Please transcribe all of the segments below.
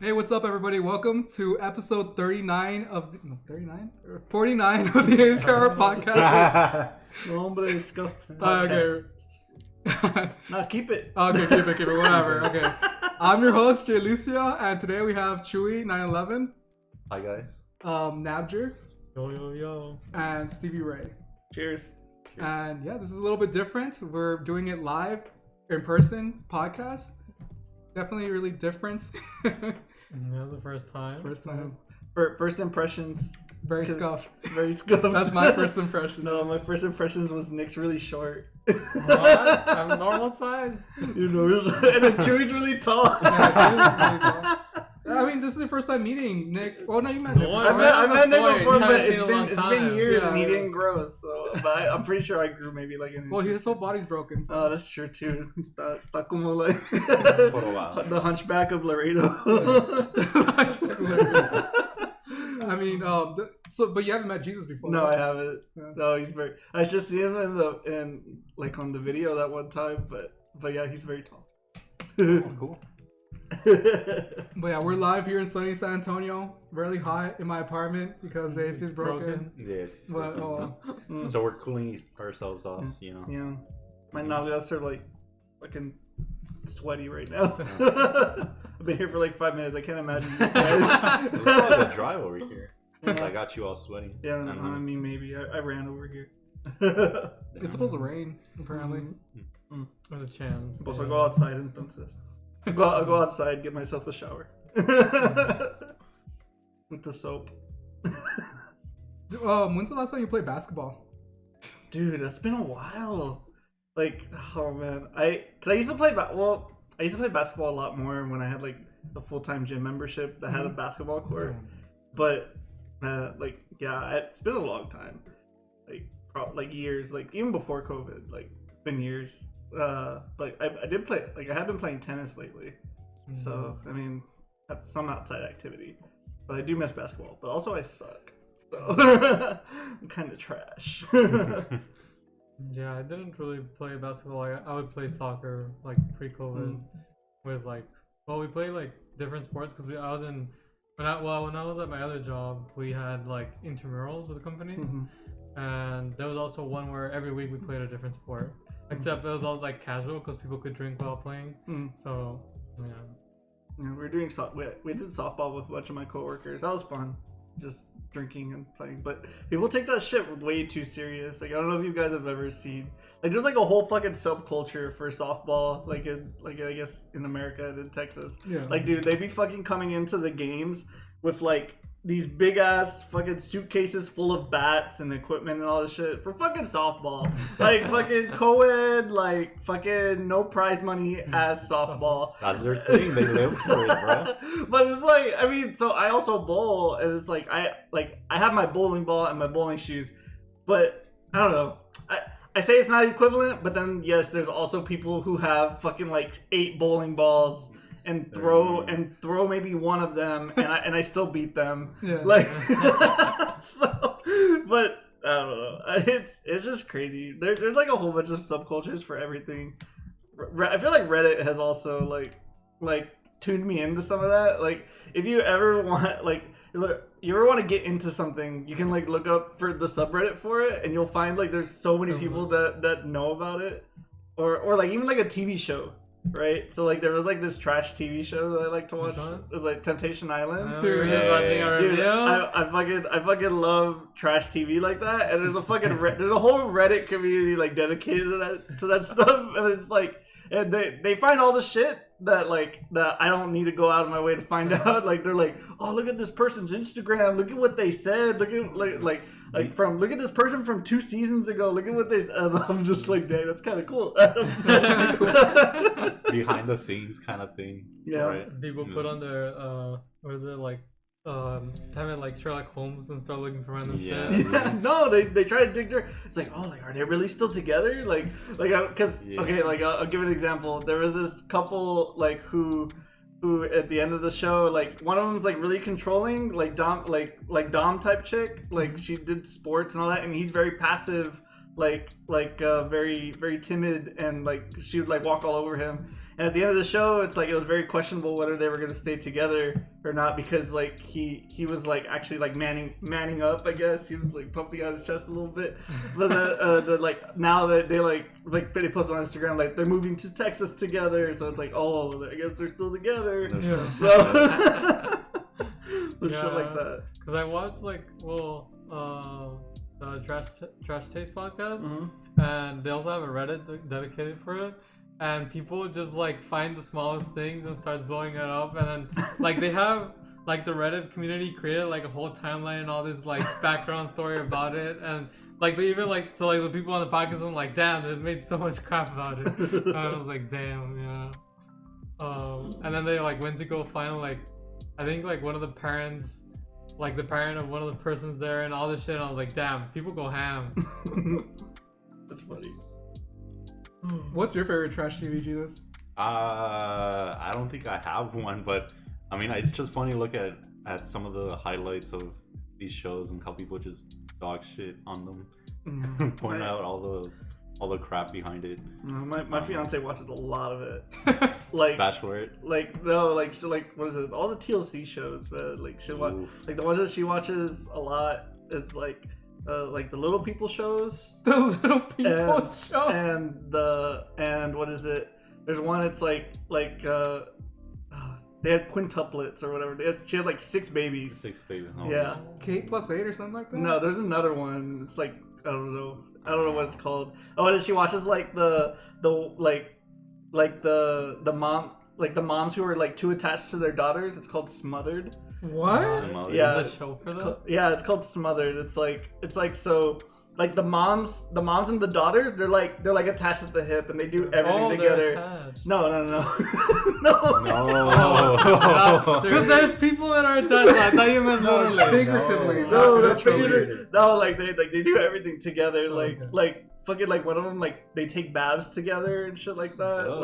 Hey, what's up, everybody? Welcome to episode 39 of the... No, 39? 49 of the AFK Hour Podcast. No, hombre, scuffed podcast. Okay. No, keep it. Okay, keep it, whatever. Okay. I'm your host, jlucio, and today we have Chewy911. Hi, guys. NABjr. Yo. And StevieRay. Cheers. And yeah, this is a little bit different. We're doing it live, in person, podcast. Definitely really different. Yeah, the first time. First impressions. Very scuffed. Very scuffed. That's my first impression. No, my first impressions was Nick's really short. What? I'm normal size. You know, and then Chewy's really tall. Yeah, Chewy's really tall. I mean, this is your first time meeting Nick. Oh, no, you met Nick. I met Nick before, but it's been been years Yeah, and he yeah. didn't grow. So, but I'm pretty sure I grew maybe like an Well, inch. his whole body's broken. So. Oh, that's true too. Está como like For a while. the Hunchback of Laredo. I mean, but you haven't met Jesus before. No, right? I haven't. Yeah. No, he's very. I just see him in like on the video that one time, but yeah, he's very tall. Oh, cool. But yeah, we're live here in sunny San Antonio. Really hot in my apartment because the AC is broken. Yes. But So we're cooling ourselves off, you know. Yeah, my nalgas are like fucking sweaty right now. I've been here for like 5 minutes. I can't imagine these guys. It's probably the drive over here. Yeah. I got you all sweaty. Yeah, I don't know. I mean maybe I ran over here. it's supposed to rain apparently. There's a chance. Pues I'll go outside entonces. I'll go outside, get myself a shower. With the soap. When's the last time you played basketball? Dude, it's been a while. Like, oh man, I used to play I used to play basketball a lot more when I had like a full-time gym membership that had a basketball court. But it's been a long time. Like years, like even before COVID, like it's been years. Like I did play, like I have been playing tennis lately. So I mean, that's some outside activity. But I do miss basketball. But also I suck. So I'm kind of trash. Yeah, I didn't really play basketball. I would play soccer like pre-COVID with like, well, we played like different sports because when I was at my other job, we had like intramurals with the company, and there was also one where every week we played a different sport. Except it was all like casual because people could drink while playing. So yeah. Yeah, we were doing we did softball with a bunch of my coworkers. That was fun, just drinking and playing. But people take that shit way too serious. Like I don't know if you guys have ever seen, like there's like a whole fucking subculture for softball, like I guess in America and in Texas. Yeah. Like dude, they be fucking coming into the games with like these big ass fucking suitcases full of bats and equipment and all this shit for fucking softball. Like fucking co-ed, like fucking no prize money ass softball. That's their thing. They live for it, bro. But it's like, I mean, so I also bowl, and it's like I have my bowling ball and my bowling shoes, but I don't know. I say it's not equivalent, but then yes, there's also people who have fucking like 8 bowling balls and throw maybe one of them, and I still beat them. Yeah. Like, so, but I don't know. It's just crazy. There's like a whole bunch of subcultures for everything. I feel like Reddit has also like tuned me into some of that. Like, if you ever want you ever want to get into something, you can like look up for the subreddit for it, and you'll find like there's so many people that know about it, or like even like a TV show. Right, so like there was like this trash TV show that I like to watch. It was like Temptation Island. Dude, Dude, I fucking love trash TV like that. And there's a fucking there's a whole Reddit community like dedicated to that stuff. And it's like, and they find all the shit that I don't need to go out of my way to find out. Like they're like, oh, look at this person's Instagram. Look at what they said. Look at look at this person from 2 seasons ago. Look at what they said. And I'm just like, dang, that's kind of cool. That's kind of cool. Behind the scenes kind of thing. Yeah. Right? People put on their what is it like? Have it like Sherlock Holmes and start looking for random shit. Yeah, no, they try to dig dirt. It's like, oh, like are they really still together? Because okay, like I'll give an example. There was this couple like who at the end of the show, like one of them's like really controlling, like Dom type chick. Like she did sports and all that, and he's very passive very very timid, and like she would like walk all over him. And at the end of the show, it's like it was very questionable whether they were gonna stay together or not, because like he was like actually like manning up, I guess. He was like pumping out his chest a little bit. But the like now that they like they post on Instagram like they're moving to Texas together, so it's like, oh, I guess they're still together. Yeah. So shit like that. Because I watched like Trash Taste podcast, Mm-hmm. and they also have a Reddit dedicated for it. And people just like find the smallest things and starts blowing it up, and then like they have like the Reddit community created like a whole timeline and all this like background story about it, and like they even like so like the people on the podcast are like, damn, they made so much crap about it. And I was like, damn, yeah. And then they like went to go find like I think like one of the parents, like the parent of one of the persons there and all this shit. And I was like, damn, people go ham. That's funny. What's your favorite trash TV, Jesus? I don't think I have one, but I mean, it's just funny to look at some of the highlights of these shows and how people just dog shit on them, point out all the crap behind it. My fiance watches a lot of it. Like Bachelorette. Like no, like so like what is it? All the TLC shows, man. Like she like the ones that she watches a lot. It's like the Little People shows. The Little People show. And what is it? There's one. It's like they had quintuplets or whatever. She had like 6 babies. 6 babies. Oh, Yeah. K+8 or something like that. No, there's another one. It's like I don't know what it's called. Oh, and she watches like the mom, like the moms who are like too attached to their daughters. It's called Smothered. What? Yeah, There's a show for that? it's called Smothered. It's like so like the moms and the daughters, they're like attached at the hip and they do everything together. Attached. No. No. Because there's people that are attached. I thought you meant literally. Figuratively. No, not that's literally. figurative. No, like they do everything together. Okay. Like fucking like one of them like they take baths together and shit like that. Oh.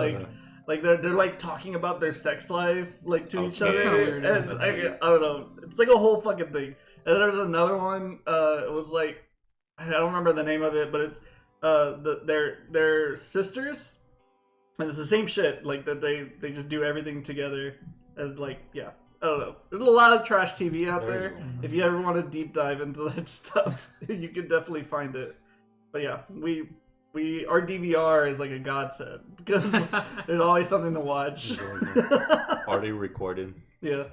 Like they're like talking about their sex life like to each Okay. other. That's kinda weird, yeah. And I don't know. It's like a whole fucking thing. And then there's another one. It was like I don't remember the name of it, but it's they're sisters, and it's the same shit. Like that they just do everything together, and like yeah. I don't know. There's a lot of trash TV out there. If you ever want to deep dive into that stuff, you can definitely find it. But yeah, our DVR is like a godsend because there's always something to watch. Already recorded. Yeah.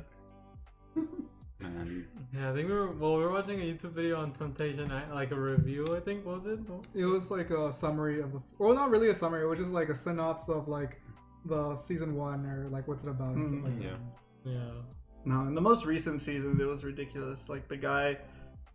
Man. Yeah, I think we were watching a YouTube video on Temptation, like a review. I think was it? It was like a summary of the. Well, not really a summary. It was just like a synopsis of like the season 1 or like what's it about. And stuff like that. Yeah. No, in the most recent season, it was ridiculous. Like the guy,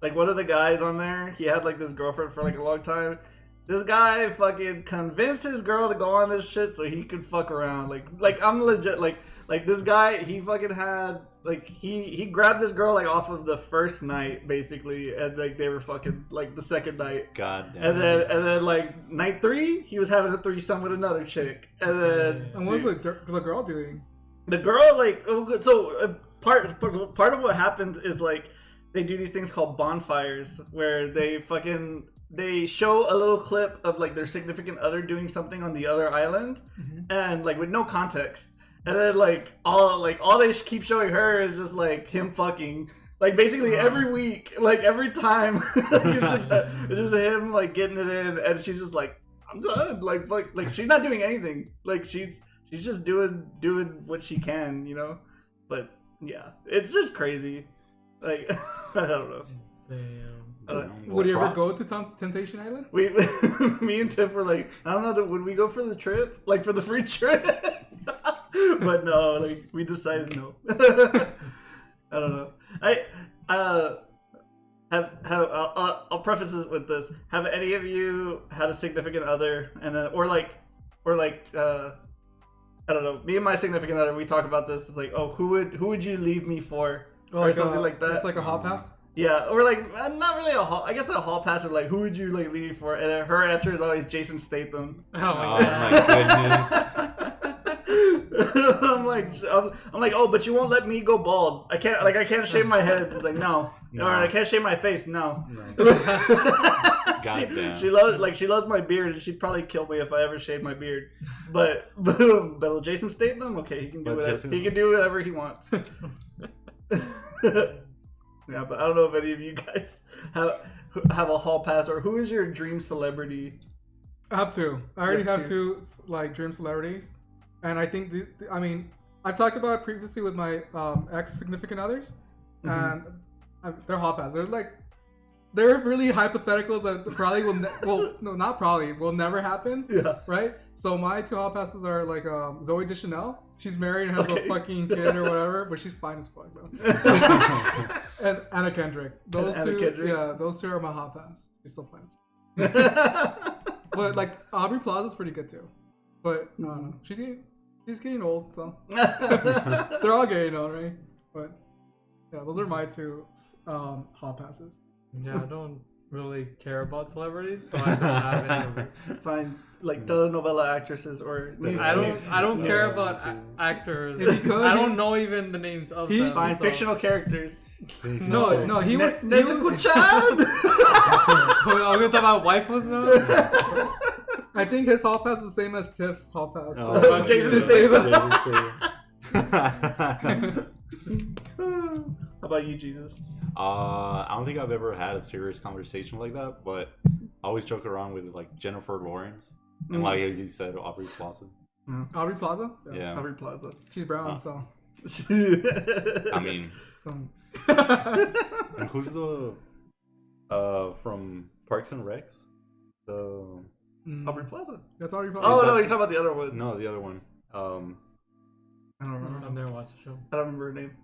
like one of the guys on there, he had like this girlfriend for like a long time. This guy fucking convinced his girl to go on this shit so he could fuck around. Like I'm legit. Like this guy, he fucking had like he grabbed this girl like off of the first night basically, and like they were fucking like the second night. God damn. And then like night 3, he was having a threesome with another chick, and then And what's the girl doing? the girl like so part of what happens is like they do these things called bonfires where they show a little clip of like their significant other doing something on the other island, and like with no context, and then like all they keep showing her is just like him fucking. Like basically every week, like every time, it's just him like getting it in, and she's just like, I'm done. Like she's not doing anything. Like she's just doing what she can, you know. But yeah, it's just crazy. Like I don't know. Damn. Would you ever go to Temptation Island? Me and Tiff were like, I don't know, would we go for the trip? Like for the free trip? But no, like we decided no. I don't know. I'll preface it with this. Have any of you had a significant other and then or like I don't know, me and my significant other, we talk about this. It's like, oh, who would you leave me for? Or like something like that. It's like a hall pass? Yeah, or like not really a hall. I guess a hall pass. Or like, who would you like leave for? And then her answer is always Jason Statham. Oh my Oh god. my goodness. I'm like, oh, but you won't let me go bald. I can't shave my head. It's like no. No. Or I can't shave my face. No. Goddamn. she loves my beard, and she'd probably kill me if I ever shaved my beard. But Jason Statham, okay, he can do whatever. He can do whatever he wants. Yeah, but I don't know if any of you guys have a hall pass, or who is your dream celebrity? I have two. I already have two like dream celebrities, and I think these. I mean, I've talked about it previously with my ex significant others, and they're hall pass. They're really hypotheticals that probably not probably will never happen. Yeah. Right. So my two hall passes are like Zoe Deschanel. She's married and has a fucking kid or whatever, but she's fine as fuck though. And Anna Kendrick. Those two are my hall pass. She's still fine as fuck. But like Aubrey Plaza's pretty good too. But I don't know. She's getting old, so they're all getting old, right? But yeah, those are my two hall passes. Yeah, I don't really care about celebrities, so I don't have any of this. Fine, like telenovela actresses or I don't care about actors. I don't know even the names of them. Fine, fictional characters. No, he would. Nezuko-chan! Are we talking about waifus now? I think his hall pass is the same as Tiff's hall pass. Jason Statham. How about you, Jesus? I don't think I've ever had a serious conversation like that, but I always joke around with like Jennifer Lawrence and like you said, Aubrey Plaza. Aubrey Plaza? Yeah. Aubrey Plaza. She's brown, so. I mean. And who's the from Parks and Recs? Aubrey Plaza. That's Aubrey Plaza. Oh no, you're talking about the other one. No, the other one. I don't remember. I've never watched the show. I don't remember her name.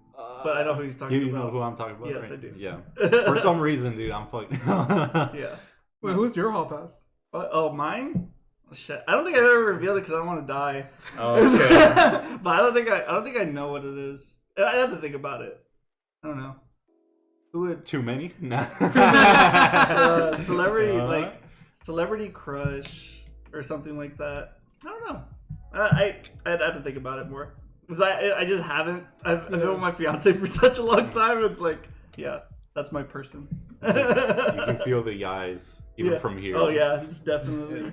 But I know who he's talking about. You know who I'm talking about? Yes, right? I do. Yeah. For some reason, dude, I'm fucking. Yeah. Wait, who's your hall pass? Mine? Oh, shit. I don't think I've ever revealed it because I don't want to die. Oh, okay. But I don't think I know what it is. I'd have to think about it. I don't know. Who would? Too many? Nah. Celebrity crush or something like that. I don't know. I'd have to think about it more. Because I just haven't. I've been with my fiance for such a long time. It's like, yeah, that's my person. You can feel the eyes even from here. Oh yeah, it's definitely.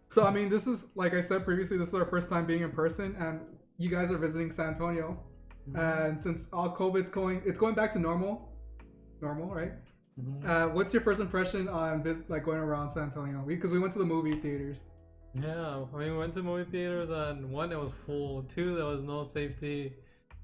So I mean, this is like I said previously. This is our first time being in person, and you guys are visiting San Antonio. And since all COVID's going back to normal, right? What's your first impression on this, like going around San Antonio? Because we went to the movie theaters. Yeah, I mean, we went to movie theaters, and one, it was full. Two, there was no safety.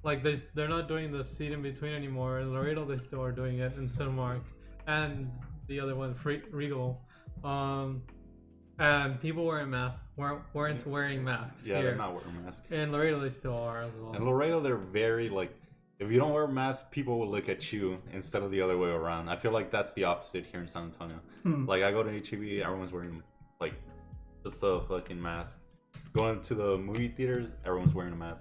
Like, they're not doing the seat in between anymore. In Laredo, they still are doing it in Cinemark. And the other one, Regal. And people wearing masks. Weren't wearing masks Yeah, here. they're not wearing masks. In Laredo, they still are as well. In Laredo, they're very, like, if you don't wear a mask, people will look at you instead of the other way around. I feel like that's the opposite here in San Antonio. Like, I go to HEB, everyone's wearing, like, just a fucking mask. Going to the movie theaters, everyone's wearing a mask.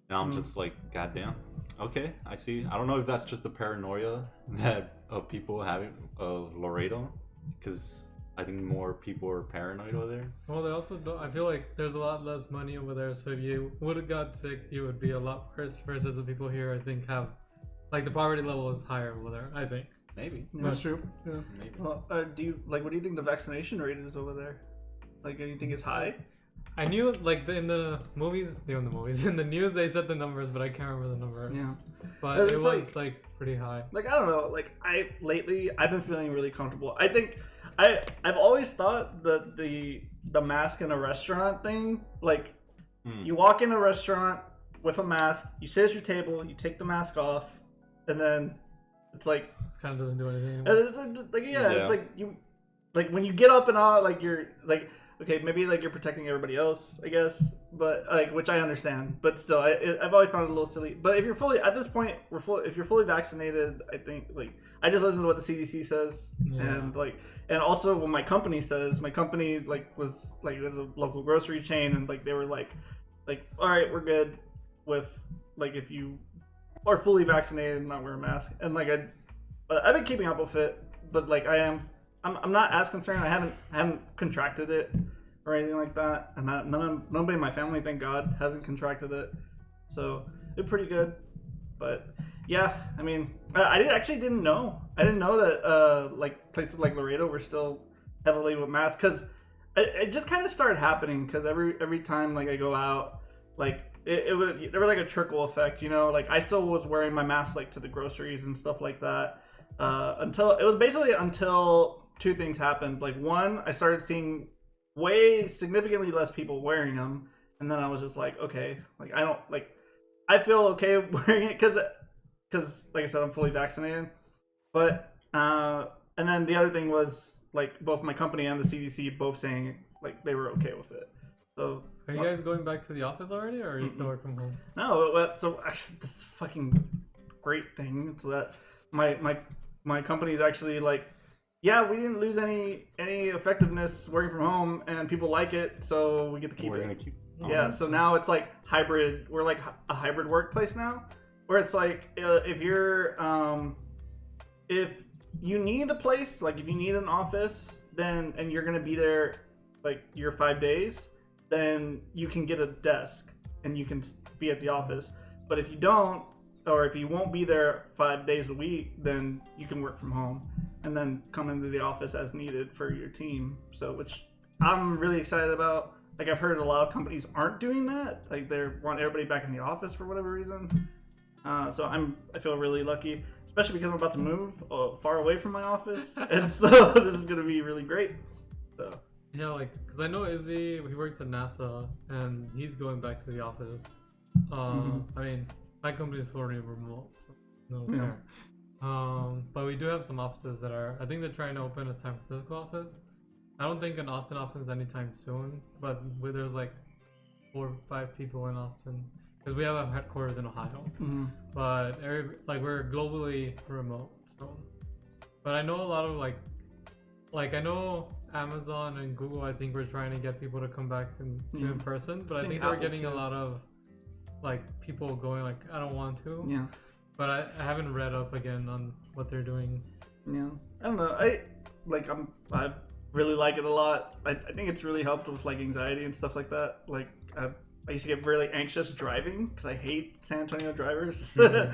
And I'm just like, goddamn. Okay, I see. I don't know if that's just the paranoia that of people having of Laredo, because I think more people are paranoid over there. Well, they also don't. I feel like there's a lot less money over there, so if you would have got sick, you would be a lot worse. Versus the people here, I think, have like the poverty level is higher over there. I think. Maybe. That's true. Yeah. Maybe. Well, what do you think the vaccination rate is over there? Like, do you think it's high? I knew, like, in the news they said the numbers, but I can't remember the numbers. Yeah. But it was like pretty high. Like, I don't know. Like, I've been feeling really comfortable. I think I've always thought that the mask in a restaurant thing, like, you walk in a restaurant with a mask, you sit at your table, you take the mask off, and then it's like Kind of doesn't do anything anymore. it's like it's like you, like when you get up and all, like you're like. Okay, maybe like you're protecting everybody else, I guess, but like, which I understand, but still, I've always found it a little silly. But if you're fully at this point, if you're fully vaccinated, I think like I just listen to what the CDC says, and also what my company says. My company was there's a local grocery chain, and like they were like, all right, we're good with like if you are fully vaccinated and not wear a mask, and like but I've been keeping up with it, but like I'm not as concerned. I haven't contracted it or anything like that, and nobody in my family, thank God, hasn't contracted it. So it's pretty good. But yeah, I mean, actually didn't know. I didn't know that like places like Laredo were still heavily with masks, because it just kind of started happening. Because every time like I go out, like there was like a trickle effect, you know. Like I still was wearing my mask like to the groceries and stuff like that. Until two things happened. Like one, I started seeing way significantly less people wearing them, and then I was just like, okay, like I feel okay wearing it because like I said, I'm fully vaccinated. But and then the other thing was like both my company and the CDC both saying like they were okay with it. So are you guys going back to the office already, or are you still work from home? No, so actually this is a fucking great thing. It's that my company is actually like, yeah, we didn't lose any effectiveness working from home, and people like it, so we get to keep it. Yeah, so now it's like hybrid. We're like a hybrid workplace now, where it's like if you need a place, like if you need an office, then and you're gonna be there like your 5 days, then you can get a desk and you can be at the office. But if you don't, or if you won't be there 5 days a week, then you can work from home and then come into the office as needed for your team. So, which I'm really excited about. Like I've heard a lot of companies aren't doing that. Like they want everybody back in the office for whatever reason. So I feel really lucky, especially because I'm about to move far away from my office, and so this is gonna be really great. So yeah, like because I know Izzy, he works at NASA, and he's going back to the office. I mean, my company is fully remote, so no care. But we do have some offices that are. I think they're trying to open a San Francisco office. I don't think an Austin office anytime soon, but there's like 4 or 5 people in Austin because we have a headquarters in Ohio. But we're globally remote. So, but I know a lot of like I know Amazon and Google. I think we're trying to get people to come back in person, but I think they're getting a lot of like people going like I don't want to. Yeah. But I haven't read up again on what they're doing. Yeah, I don't know. I really like it a lot. I think it's really helped with like anxiety and stuff like that. Like I used to get really anxious driving because I hate San Antonio drivers. But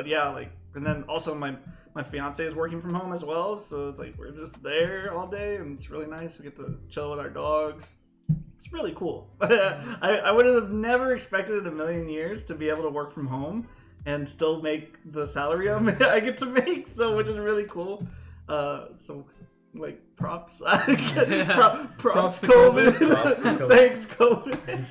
yeah, like, and then also my fiance is working from home as well, so it's like we're just there all day and it's really nice. We get to chill with our dogs. It's really cool. I would have never expected in a million years to be able to work from home and still make the salary I get to make, so which is really cool. So like props. Props Props to COVID. Thanks COVID.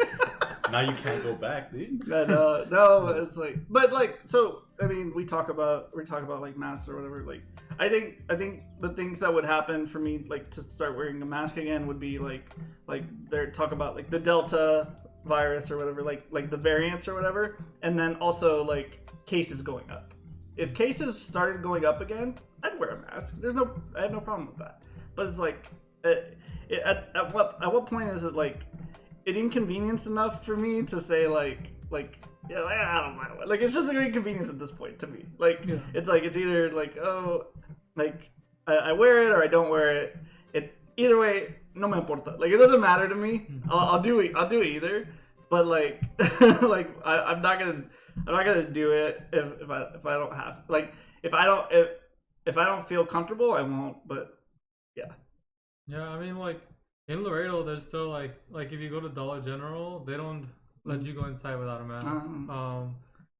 Now you can't go back, dude. No, it's like, but like, so I mean, we talk about like masks or whatever. Like, I think the things that would happen for me, like to start wearing a mask again, would be like they talk about like the Delta virus or whatever, like the variants or whatever, and then also like cases going up. If cases started going up again, I'd wear a mask. I have no problem with that. But it's like, at what point is it like it inconvenience enough for me to say like yeah, I don't mind. Like it's just an inconvenience at this point to me. Like it's like it's either like oh like I wear it or I don't wear it. Either way, no me importa. Like it doesn't matter to me. I'll do it either. But like like I'm not gonna do it if I don't have like if I don't feel comfortable I won't. But yeah. Yeah, I mean like in Laredo there's still like if you go to Dollar General they don't let you go inside without a mask.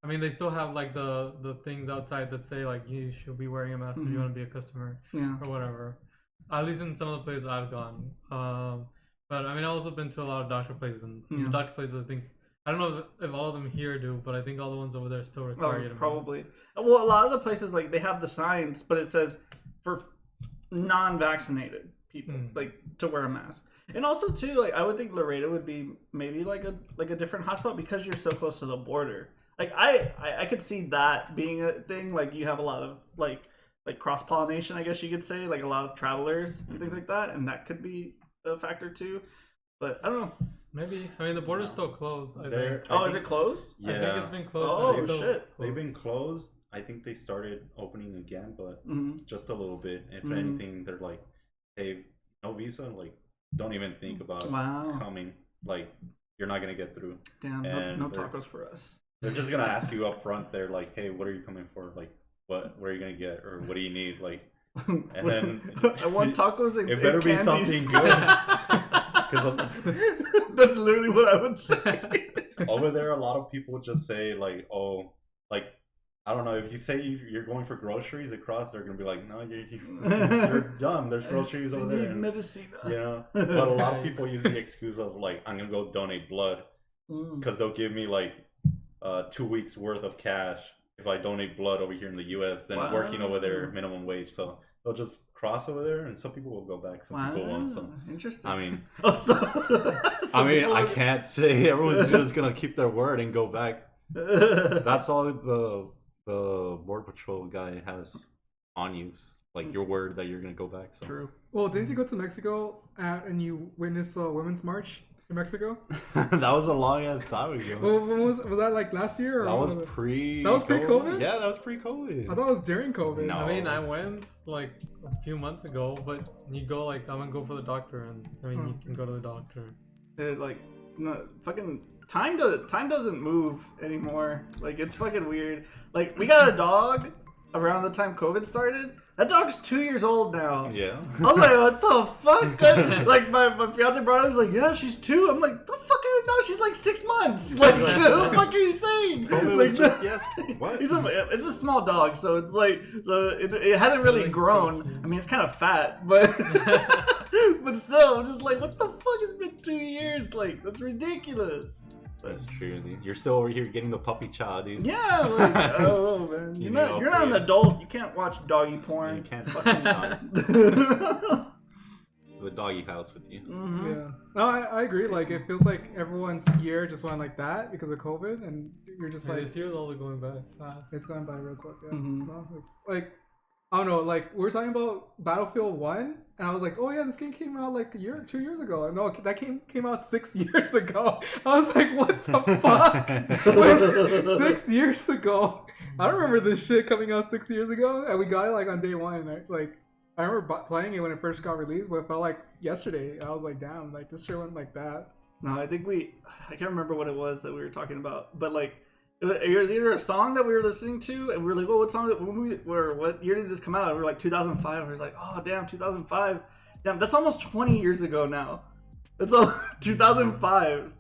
I mean they still have like the things outside that say like you should be wearing a mask if you want to be a customer or whatever. At least in some of the places I've gone. But I mean I've also been to a lot of doctor places and doctor places I don't know if all of them here do, but I think all the ones over there still require you to probably. mask. Well, a lot of the places like they have the signs, but it says for non-vaccinated people like to wear a mask. And also too, like I would think Laredo would be maybe like a different hotspot because you're so close to the border. Like I could see that being a thing. Like you have a lot of like cross-pollination, I guess you could say, like a lot of travelers and things like that, and that could be a factor too. But I don't know. Maybe. I mean, the border's still closed, I think. Oh, is it closed? Yeah. I think it's been closed. Oh, shit. They've been closed. I think they started opening again, but just a little bit. If anything, they're like, hey, no visa, like, don't even think about coming. Like, you're not going to get through. Damn, no tacos for us. They're just gonna ask you up front. They're like, "Hey, what are you coming for? Like, what are you gonna get, or what do you need?" Like, and then I want tacos and it better be candies. something good. Because that's literally what I would say. over there, a lot of people just say like, "Oh, like." I don't know, if you say you're going for groceries across, they're going to be like, no, you're dumb. There's groceries over there. Medicine. Yeah. But a lot of people use the excuse of, like, I'm going to go donate blood. Because they'll give me, like, 2 weeks worth of cash if I donate blood over here in the U.S. than working over there minimum wage. So they'll just cross over there, and some people will go back. Some people won't. So, interesting. I mean, I I can't say everyone's just going to keep their word and go back. That's all the Border Patrol guy has on you, like your word that you're gonna go back. So. True. Well, didn't you go to Mexico and you witnessed the Women's March in Mexico? That was a long ass time ago. Well, when was that, like last year? Or that was pre. That was pre-COVID? Yeah, that was pre-COVID. I thought it was during COVID. No. I mean, I went like a few months ago, but you go like I'm gonna go for the doctor, and I mean you can go to the doctor. Like, no, fucking time doesn't move anymore. Like, it's fucking weird. Like, we got a dog around the time COVID started. That dog's 2 years old now. Yeah. I was like, what the fuck? Like, my fiance brought it, was like, yeah, she's 2. I'm like, the fuck? I don't know. She's like 6 months. Like, what the fuck are you saying? Like, yes. What? It's a small dog, so it's like, so it hasn't really grown. I mean, it's kind of fat, but but still, I'm just like, what the fuck? It's been 2 years. Like, that's ridiculous. That's true, dude. You're still over here getting the puppy chow, dude. Yeah, like, I don't know, man. You're not an adult. You can't watch doggy porn. You can't fucking the doggy house with you. Mm-hmm. Yeah. No, I agree. Like, it feels like everyone's year just went like that because of COVID, and you're just like, this year's all going by fast. it's going by real quick. Yeah. Mm-hmm. No, it's like, I don't know. Like, we were talking about Battlefield 1, and I was like, oh yeah, this game came out like 2 years ago. No, that came out 6 years ago. I was like, what the fuck? Like, 6 years ago. I don't remember this shit coming out 6 years ago, and we got it like on day one. Right? Like, I remember playing it when it first got released, but it felt like yesterday. I was like, damn, like this shit went like that. No, I think I can't remember what it was that we were talking about, but like, it was either a song that we were listening to, and we were like, "Oh, what song? What year did this come out?" And we were like, 2005. I was like, "Oh, damn, 2005. Damn, that's almost 20 years ago now. That's all 2005.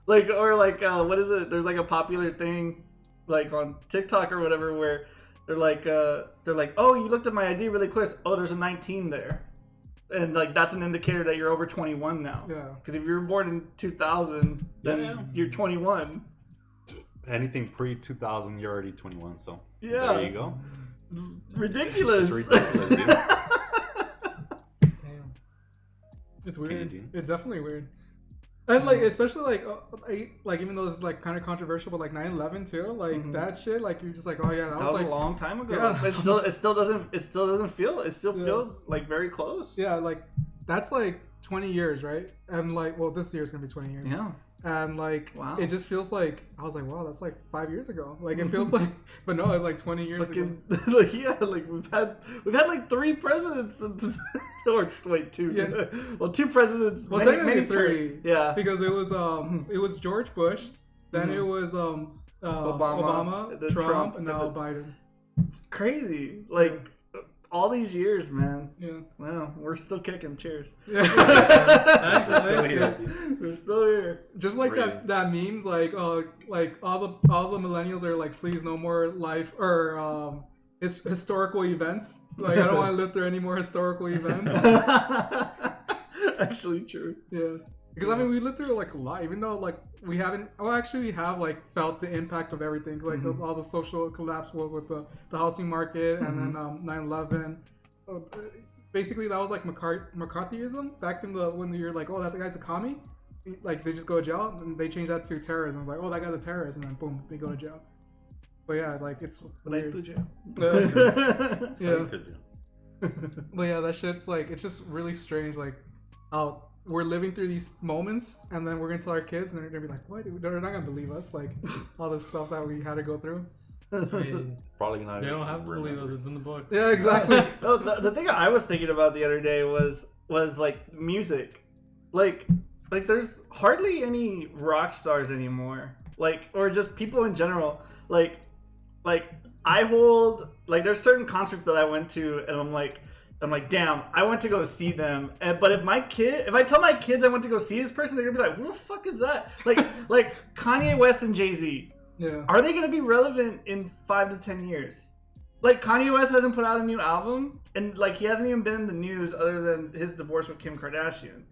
Like, or like, what is it? There's like a popular thing, like on TikTok or whatever, where they're like, "Oh, you looked at my ID really quick. Oh, there's a 19 there." And like that's an indicator that you're over 21 now. Yeah. Because if you were born in 2000, then you're 21. Anything pre-2000, you're already 21, so yeah, there you go. It's ridiculous. It's ridiculous, dude. Damn. It's weird. Candy. It's definitely weird. And like, especially like even though it's like kind of controversial, but like 9/11 too, like that shit, like you're just like, oh yeah, that was like a long time ago. Yeah, it still doesn't feels like very close. Yeah, like that's like 20 years, right? And like, well, this year's gonna be 20 years. Yeah. And like, wow. It just feels like I was like, wow, that's like 5 years ago. Like it feels like, but no, it's like 20 years ago. Like yeah, like we've had like 3 presidents, or wait, 2. Yeah. Well, 2 presidents. Well, technically 3. Yeah. Because it was George Bush, then it was Obama, Trump, and now Biden. It's crazy, like all these years, man. Yeah. Wow, we're still kicking. Cheers. Yeah. We're still here. Just like really? that memes, like all the millennials are like, please no more life or historical events. Like I don't want to live through any more historical events. Actually, true. Yeah. Because I mean, we lived through like a lot, even though like we haven't. Oh, actually, we have like felt the impact of everything, like all the social collapse with the housing market, and then 9/11. Basically, that was like McCarthyism back in when you're like, oh, that guy's a commie. Like they just go to jail, and they change that to terrorism. Like, oh, that guy's a terrorist, and then boom, they go to jail. But yeah, like it's weird. To jail. Yeah. But yeah, that shit's like, it's just really strange. Like, how we're living through these moments, and then we're gonna tell our kids, and they're gonna be like, "What? They're not gonna believe us." Like all this stuff that we had to go through. I mean, Probably not. they don't have to believe us. It's in the books. Yeah, exactly. No, the thing I was thinking about the other day was like music, like there's hardly any rock stars anymore. like, or just people in general, like I hold, like, there's certain concerts that I went to, and I'm like, damn, I went to go see them. But if I tell my kids I went to go see this person, they're gonna be like, who the fuck is that? Like Kanye West and Jay-Z. Yeah. Are they gonna be relevant in 5 to 10 years? Like, Kanye West hasn't put out a new album, and like he hasn't even been in the news other than his divorce with Kim Kardashian.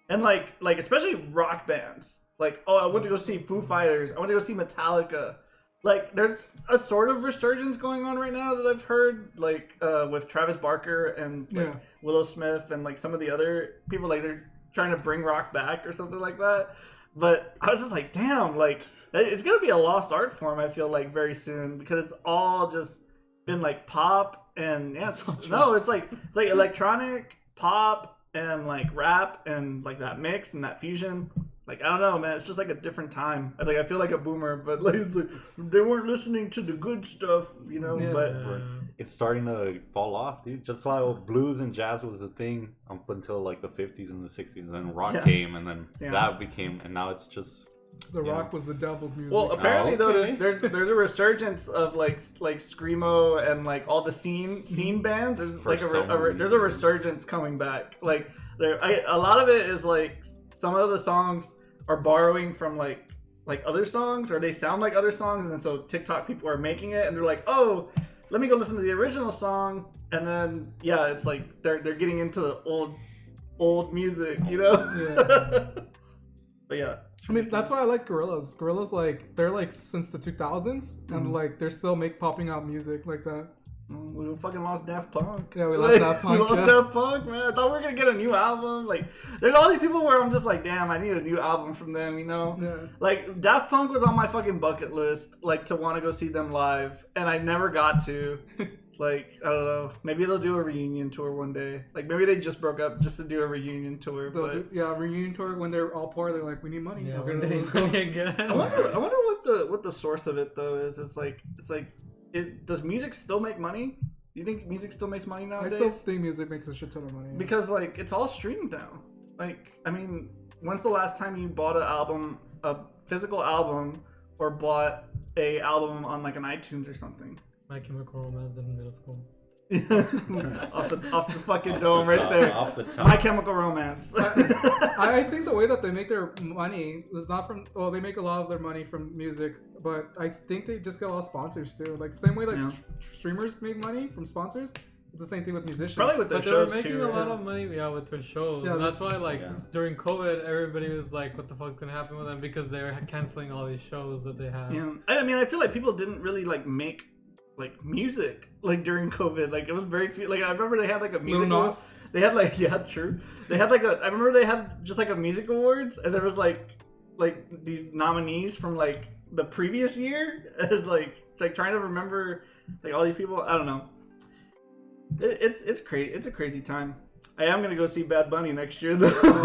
And like especially rock bands. Like, oh, I went to go see Foo Fighters. I went to go see Metallica. Like, there's a sort of resurgence going on right now that I've heard, like, with Travis Barker and like, Willow Smith and like some of the other people, like they're trying to bring rock back or something like that. But I was just like, damn, like it's gonna be a lost art form. I feel like very soon because it's all just been like pop and it's like electronic pop and like rap and like that mix and that fusion. Like, I don't know, man. It's just like a different time. I feel like a boomer, but like, it's like they weren't listening to the good stuff, you know. Yeah. But it's starting to fall off, dude. Just like blues and jazz was the thing up until like the 50s and the 60s, and then rock came, and then that became, and now it's just. The rock was the devil's music. Well, apparently though, there's a resurgence of like screamo and like all the scene bands. There's like there's a resurgence coming back. Like a lot of it is like some of the songs are borrowing from like other songs, or they sound like other songs, and then so TikTok people are making it, and they're like, oh, let me go listen to the original song, and then it's like they're getting into the old music, you know. Yeah. But yeah, I mean, that's why I like Gorillaz. Gorillaz, like, they're like since the 2000s, and like they're still popping out music like that. We fucking lost Daft Punk. Yeah, we lost Daft Punk. We lost Daft Punk, man. I thought we were gonna get a new album. Like, there's all these people where I'm just like, damn, I need a new album from them, you know? Yeah. Like, Daft Punk was on my fucking bucket list, like, to want to go see them live, and I never got to. Like, I don't know. Maybe they'll do a reunion tour one day. Like, maybe they just broke up just to do a reunion tour. Reunion tour when they're all poor. They're like, we need money. Yeah, one day it's gonna get good. I wonder what the source of it though is. It's like, does music still make money? Do you think music still makes money nowadays? I still think music makes a shit ton of money. Yeah. Because like it's all streamed now. Like, I mean, when's the last time you bought a physical album, or bought a album on like an iTunes or something? My Chemical Romance in middle school. off the fucking dome right there. Off the top. My Chemical Romance. I think the way that they make their money is not from. Well, they make a lot of their money from music, but I think they just get a lot of sponsors too. Like, same way like streamers make money from sponsors. It's the same thing with musicians. Probably with their shows too. But they were making a lot of money, with their shows. Yeah, and that's why, during COVID, everybody was like, "What the fuck's gonna happen with them?" Because they're canceling all these shows that they have. Yeah, I mean, I feel like people didn't really make music during COVID. Like, it was very few. Like, I remember they had like a music awards. They had true. They had I remember they had just like a music awards, and there was like these nominees from like the previous year, and like trying to remember like all these people. I don't know. It's crazy. It's a crazy time. I am gonna go see Bad Bunny next year though. Talking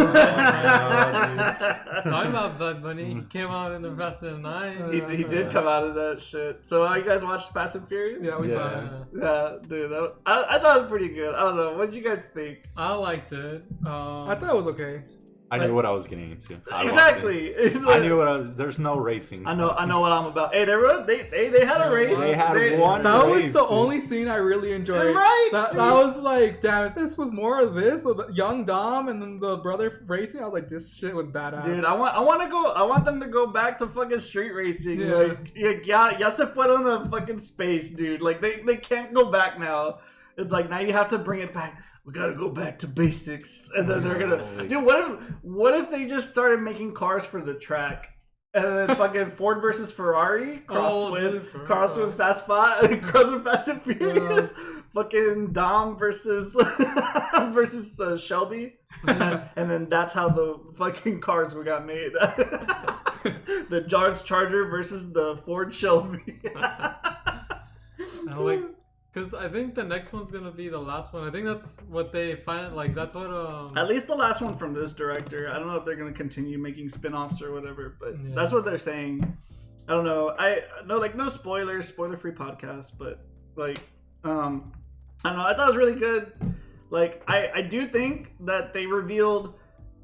about Bad Bunny, he came out in the Fast and 9. He did come out of that shit. So you guys watched Fast and Furious? Yeah, we saw it. Yeah, dude. I thought it was pretty good. I don't know. What did you guys think? I liked it. I thought it was okay. I knew what I was getting into. Exactly. I knew there's no racing. I know what I'm about. Hey, they had a race. They had one. That race, was the only scene I really enjoyed. Right. That was like, damn, if this was more of this, or the young Dom and then the brother racing, I was like, this shit was badass. Dude, I want them to go back to fucking street racing. Yeah. Ya se fueron to fucking space, dude. Like, they can't go back now. It's like, now you have to bring it back. We gotta go back to basics, and then they're gonna. Dude, what if they just started making cars for the track, and then fucking Ford versus Ferrari crossed with Fast and Furious, fucking Dom versus Shelby, and then that's how the fucking cars got made. The Dodge Charger versus the Ford Shelby. Because I think the next one's gonna be the last one. I think that's what they find. Like, that's what. At least the last one from this director. I don't know if they're gonna continue making spin-offs or whatever, but that's what they're saying. I don't know. No spoilers, spoiler-free podcast, but I don't know. I thought it was really good. Like, I do think that they revealed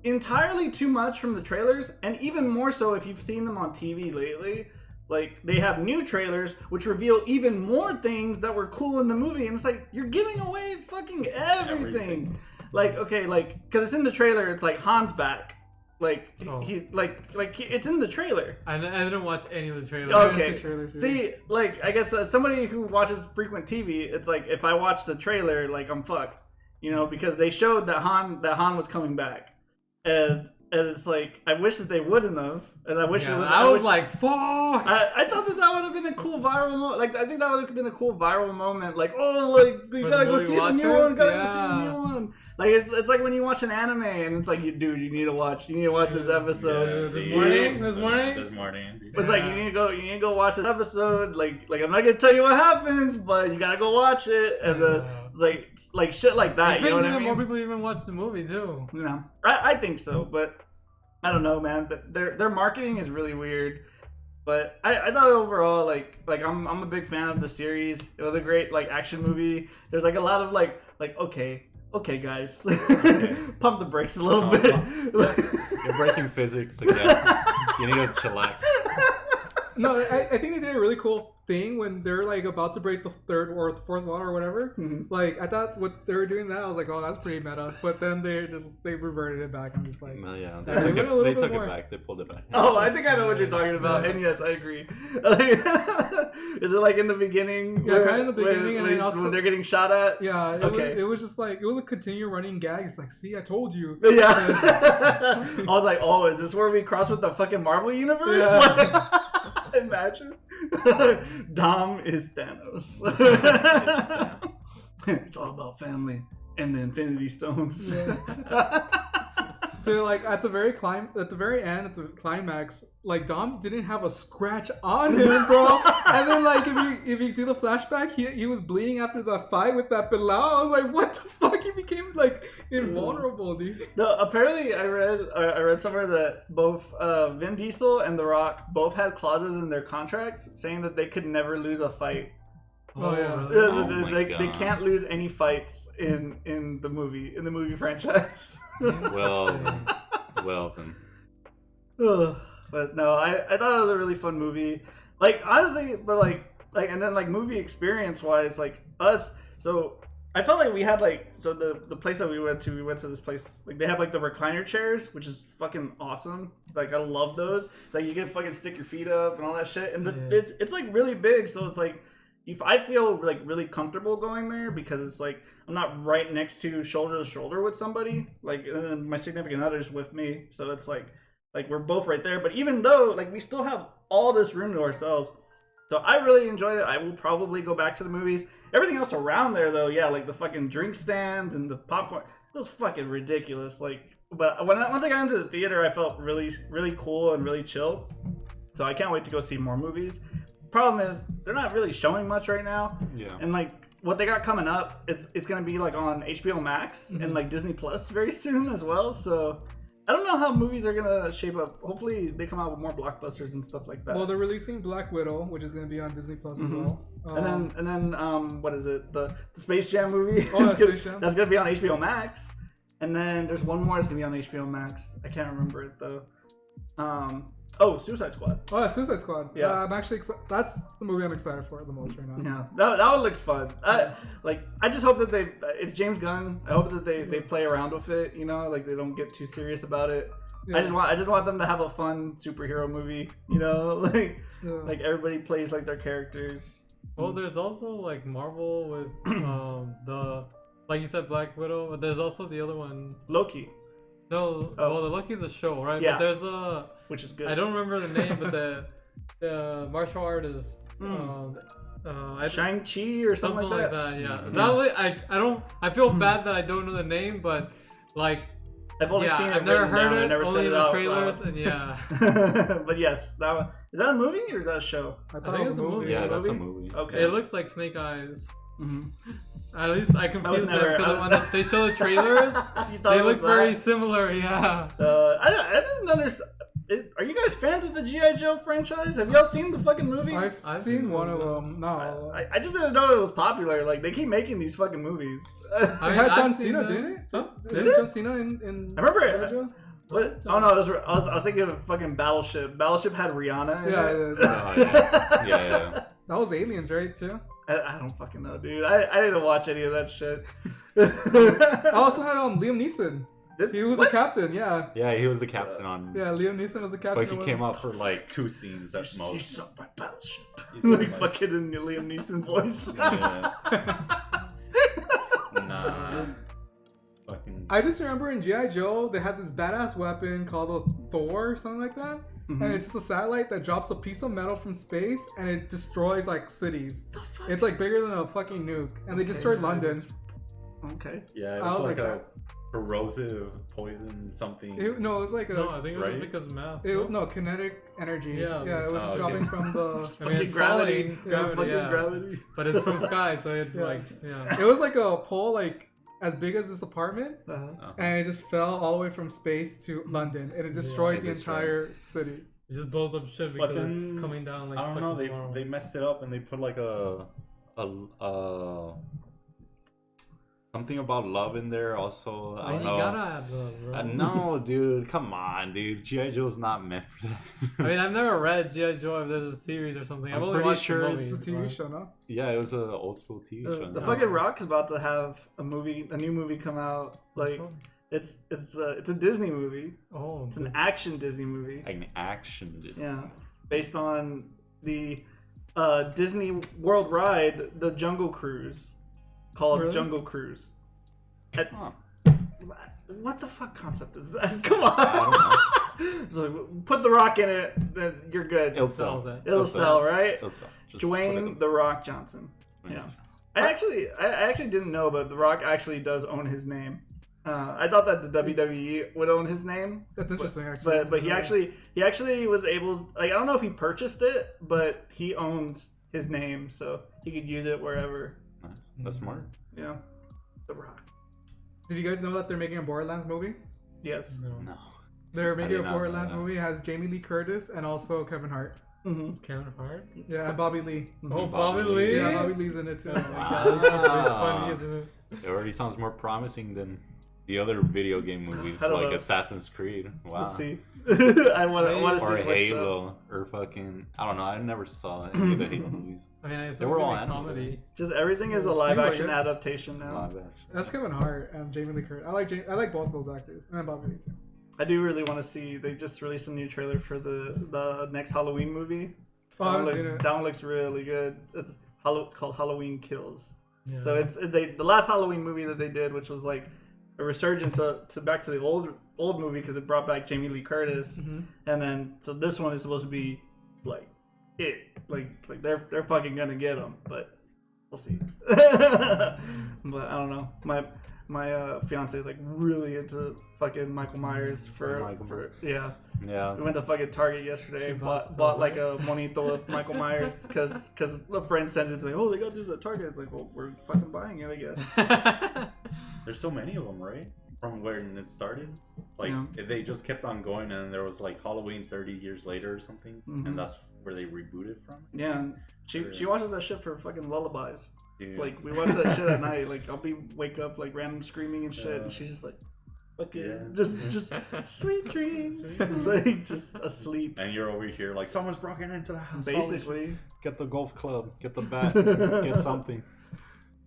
entirely too much from the trailers, and even more so if you've seen them on TV lately. Like, they have new trailers which reveal even more things that were cool in the movie, and it's like, you're giving away fucking everything. Like, okay, like, because it's in the trailer, it's like, Han's back. Like, he's, like, it's in the trailer. I didn't watch any of the trailers. Okay. See, like, I guess somebody who watches frequent TV, it's like, if I watch the trailer, like, I'm fucked. You know, because they showed that Han was coming back. And it's like, I wish that they wouldn't have. And I wish it was... I was like, fuck! I thought that would have been a cool viral moment. Like, I think that would have been a cool viral moment. Like, oh, like, we gotta go see the new one. Gotta go see the new one. Like, it's like when you watch an anime and it's like, dude, you need to watch this episode. This morning. It's like, you need to go watch this episode. Like I'm not gonna tell you what happens, but you gotta go watch it. And like shit like that. You know what I mean? More people even watch the movie too. You know, I think so, but I don't know, man. Their marketing is really weird. But I thought overall, like I'm a big fan of the series. It was a great like action movie. There's like a lot of like okay guys, pump the brakes a little bit. You're breaking physics again. You need to chillax. No, I think they did a really cool thing when they're like about to break the third or the fourth wall or whatever. Mm-hmm. Like I thought what they were doing that, I was like, oh, that's pretty meta. But then they reverted it back. I'm just like, no, yeah, they took it back. They pulled it back. Oh, I think I know what you're talking about. And yes, I agree. Is it like in the beginning? Yeah, kind of in the beginning, and then also when they're getting shot at. Yeah, it was just like it was a continue running gag. It's like, see, I told you. Yeah. I was like, oh, is this where we cross with the fucking Marvel universe? Yeah. Imagine. Dom is Thanos. It's all about family and the Infinity Stones. Yeah. So like at the very end, at the climax, like Dom didn't have a scratch on him, bro. And then like if you do the flashback, he was bleeding after the fight with that Bilal. I was like, what the fuck? He became like invulnerable, dude. No, apparently I read somewhere that both Vin Diesel and The Rock both had clauses in their contracts saying that they could never lose a fight. Oh yeah. They can't lose any fights in the movie franchise. Well then. But no, I thought it was a really fun movie. Like honestly, but like and then like movie experience wise, like us. So I felt like we had like the place that we went to this place, like they have like the recliner chairs, which is fucking awesome. Like I love those. It's like you can fucking stick your feet up and all that shit, and it's like really big, so it's like. I feel like really comfortable going there because it's like I'm not right next to shoulder to shoulder with somebody. Like my significant other's with me, so it's like we're both right there. But even though like we still have all this room to ourselves, so I really enjoyed it. I will probably go back to the movies. Everything else around there though, yeah, like the fucking drink stands and the popcorn, it was fucking ridiculous. Like, but once I got into the theater, I felt really really cool and really chill. So I can't wait to go see more movies. Problem is they're not really showing much right now. Yeah. And like what they got coming up, it's gonna be like on HBO Max and like Disney Plus very soon as well. So I don't know how movies are gonna shape up. Hopefully they come out with more blockbusters and stuff like that. Well, they're releasing Black Widow, which is gonna be on Disney Plus as well. And then what is it? The Space Jam movie. Oh, Space Jam. That's gonna be on HBO Max. And then there's one more that's gonna be on HBO Max. I can't remember it though. Suicide Squad. Oh, Suicide Squad. Yeah, I'm actually that's the movie I'm excited for the most right now. Yeah, that one looks fun. I just hope that it's James Gunn. I hope that they play around with it. You know, like they don't get too serious about it. Yeah. I just want them to have a fun superhero movie. You know, like everybody plays like their characters. Well, there's also like Marvel with the like you said Black Widow, but there's also the other one, Loki. No, well the Loki's a show, right? Yeah. But there's which is good. I don't remember the name, but the martial artist. Shang-Chi or something like that. Yeah. Is that like, I feel bad that I don't know the name, but like I've only seen it. I've never heard it. Never only in the trailers, and yeah. But yes, that one, is that a movie or is that a show? I think it's a movie. Yeah, that's a movie. Okay. It looks like Snake Eyes. Mm-hmm. At least I confused them because when they show the trailers, they look very similar. Yeah. I didn't understand. Are you guys fans of the G.I. Joe franchise? Have y'all seen the fucking movies? I've seen one of them. No. I just didn't know it was popular. Like, they keep making these fucking movies. It had John Cena, didn't it? Huh? Did John Cena in I remember it. What? Oh no, I was thinking of fucking Battleship. Battleship had Rihanna in it. Yeah. That was Aliens, right? Too. I don't fucking know, dude. I didn't watch any of that shit. I also had Liam Neeson. He was What? a captain, yeah. Yeah, he was the captain on. Yeah, Liam Neeson was the captain. But he came out for like 2 scenes at You most. suck my Battleship. Like, fucking in your Liam Neeson voice. Yeah. Nah. Fucking. I just remember in G.I. Joe, they had this badass weapon called a Thor or something like that. Mm-hmm. And it's just a satellite that drops a piece of metal from space and it destroys like cities. It's like bigger than a fucking nuke. And they destroyed London. Okay. Yeah, it I was was like like a corrosive poison something. No, it was like a. No, I think it was Right? because mass. No, kinetic energy. Yeah. Yeah, it was just okay. dropping from the. Just I mean, fucking it's gravity. falling, Yeah, gravity, Fucking gravity. But it's from sky, so it Yeah. like, yeah. It was like a pole like as big as this apartment, Uh-huh. and it just fell all the way from space to London, and it destroyed it the destroyed. entire city. It just blows up shit But because then, it's coming down like I don't know. fucking tomorrow. They messed it up and they put like a something about love in there also. I don't you know. gotta add love, bro. No, dude, come on, dude. G.I. Joe's not meant for that. I mean, I've never read G.I. Joe if there's a series or something. I've I'm only pretty watched sure the The movies. TV but- show, no? Yeah, it was an old school TV show. The now. fucking Rock is about to have a new movie come out. Like it's a Disney movie. Oh, It's an action Disney movie. An action. Just... Yeah, based on the Disney World ride, the Jungle Cruise, called Really? Jungle Cruise. Huh. What the fuck concept is that? Come on. I don't know. It's like, put the Rock in it, then you're good. It'll Sell sell. that. It'll sell, right? It'll sell. Just put Dwayne it- the Rock Johnson. Yeah. I actually didn't know, but The Rock actually does own his name. I thought that the WWE would own his name, That's interesting, actually. but he actually was able. Like, I don't know if he purchased it, but he owned his name, so he could use it wherever. Nice. That's smart. Yeah, The Rock. Did you guys know that they're making a Borderlands movie? Yes. No. They're making did a not know Borderlands that. movie. It has Jamie Lee Curtis and also Kevin Hart. Mm-hmm. Kevin Hart? Yeah, and Bobby Lee. Oh, Bobby Bobby Lee. Lee? Yeah, Bobby Lee's in it too. Oh my god, this must be Ah. funny, isn't it? It already sounds more promising than the other video game movies I don't like know. Assassin's Creed. Wow. Let's see. I want to see Or more stuff. Halo, or fucking I don't know. I never saw any of the Halo movies. I mean, I assume They it's were all gonna be animated. comedy. Just everything is a Seems live like action it. adaptation now. Live action. That's Kevin Hart and Jamie Lee Curtis. I like both those actors and Bobby Lee too. I do really want to see. They just released a new trailer for the next Halloween movie. Oh, I haven't seen it. That one looks really good. It's called Halloween Kills. Yeah. So the last Halloween movie that they did, which was like a resurgence to back to the old movie because it brought back Jamie Lee Curtis, Mm-hmm. and then so this one is supposed to be like like they're fucking gonna get him, but we'll see. But I don't know. My fiance is like really into fucking Michael Myers for yeah. Yeah. We went to fucking Target yesterday. She bought Bought stuff, like right? a monito of Michael Myers because a friend sent it to like, oh, they got this at Target. It's like, well, we're fucking buying it, I guess. There's so many of them, right? From when it started, like Yeah. they just kept on going, and there was like Halloween 30 years later or something, Mhm. and that's where they rebooted from. Yeah, and she watches that shit for fucking lullabies. Yeah. Like we watch that shit at night. Like I'll wake up like random screaming and shit, and she's just like, fucking Yeah. just sweet dreams, like just asleep. And you're over here like someone's broken into the house. Basically. Get the golf club, get the bat, get something.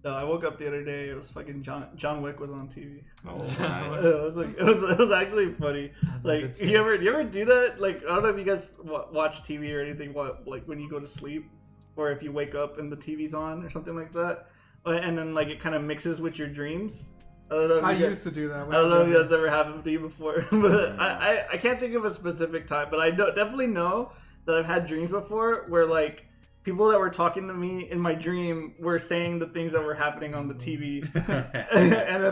No, I woke up the other day. It was fucking John Wick was on TV. Oh, It nice. was like it was actually funny. That's a Like good you ever do that? Like I don't know if you guys watch TV or anything. Like when you go to sleep, or if you wake up and the TV's on or something like that, and then like it kind of mixes with your dreams. I don't know. If I you guys- used to do that. When I don't was know if younger. that's ever happened to you before, but I can't think of a specific time. But I definitely know that I've had dreams before where like people that were talking to me in my dream were saying the things that were happening on the TV,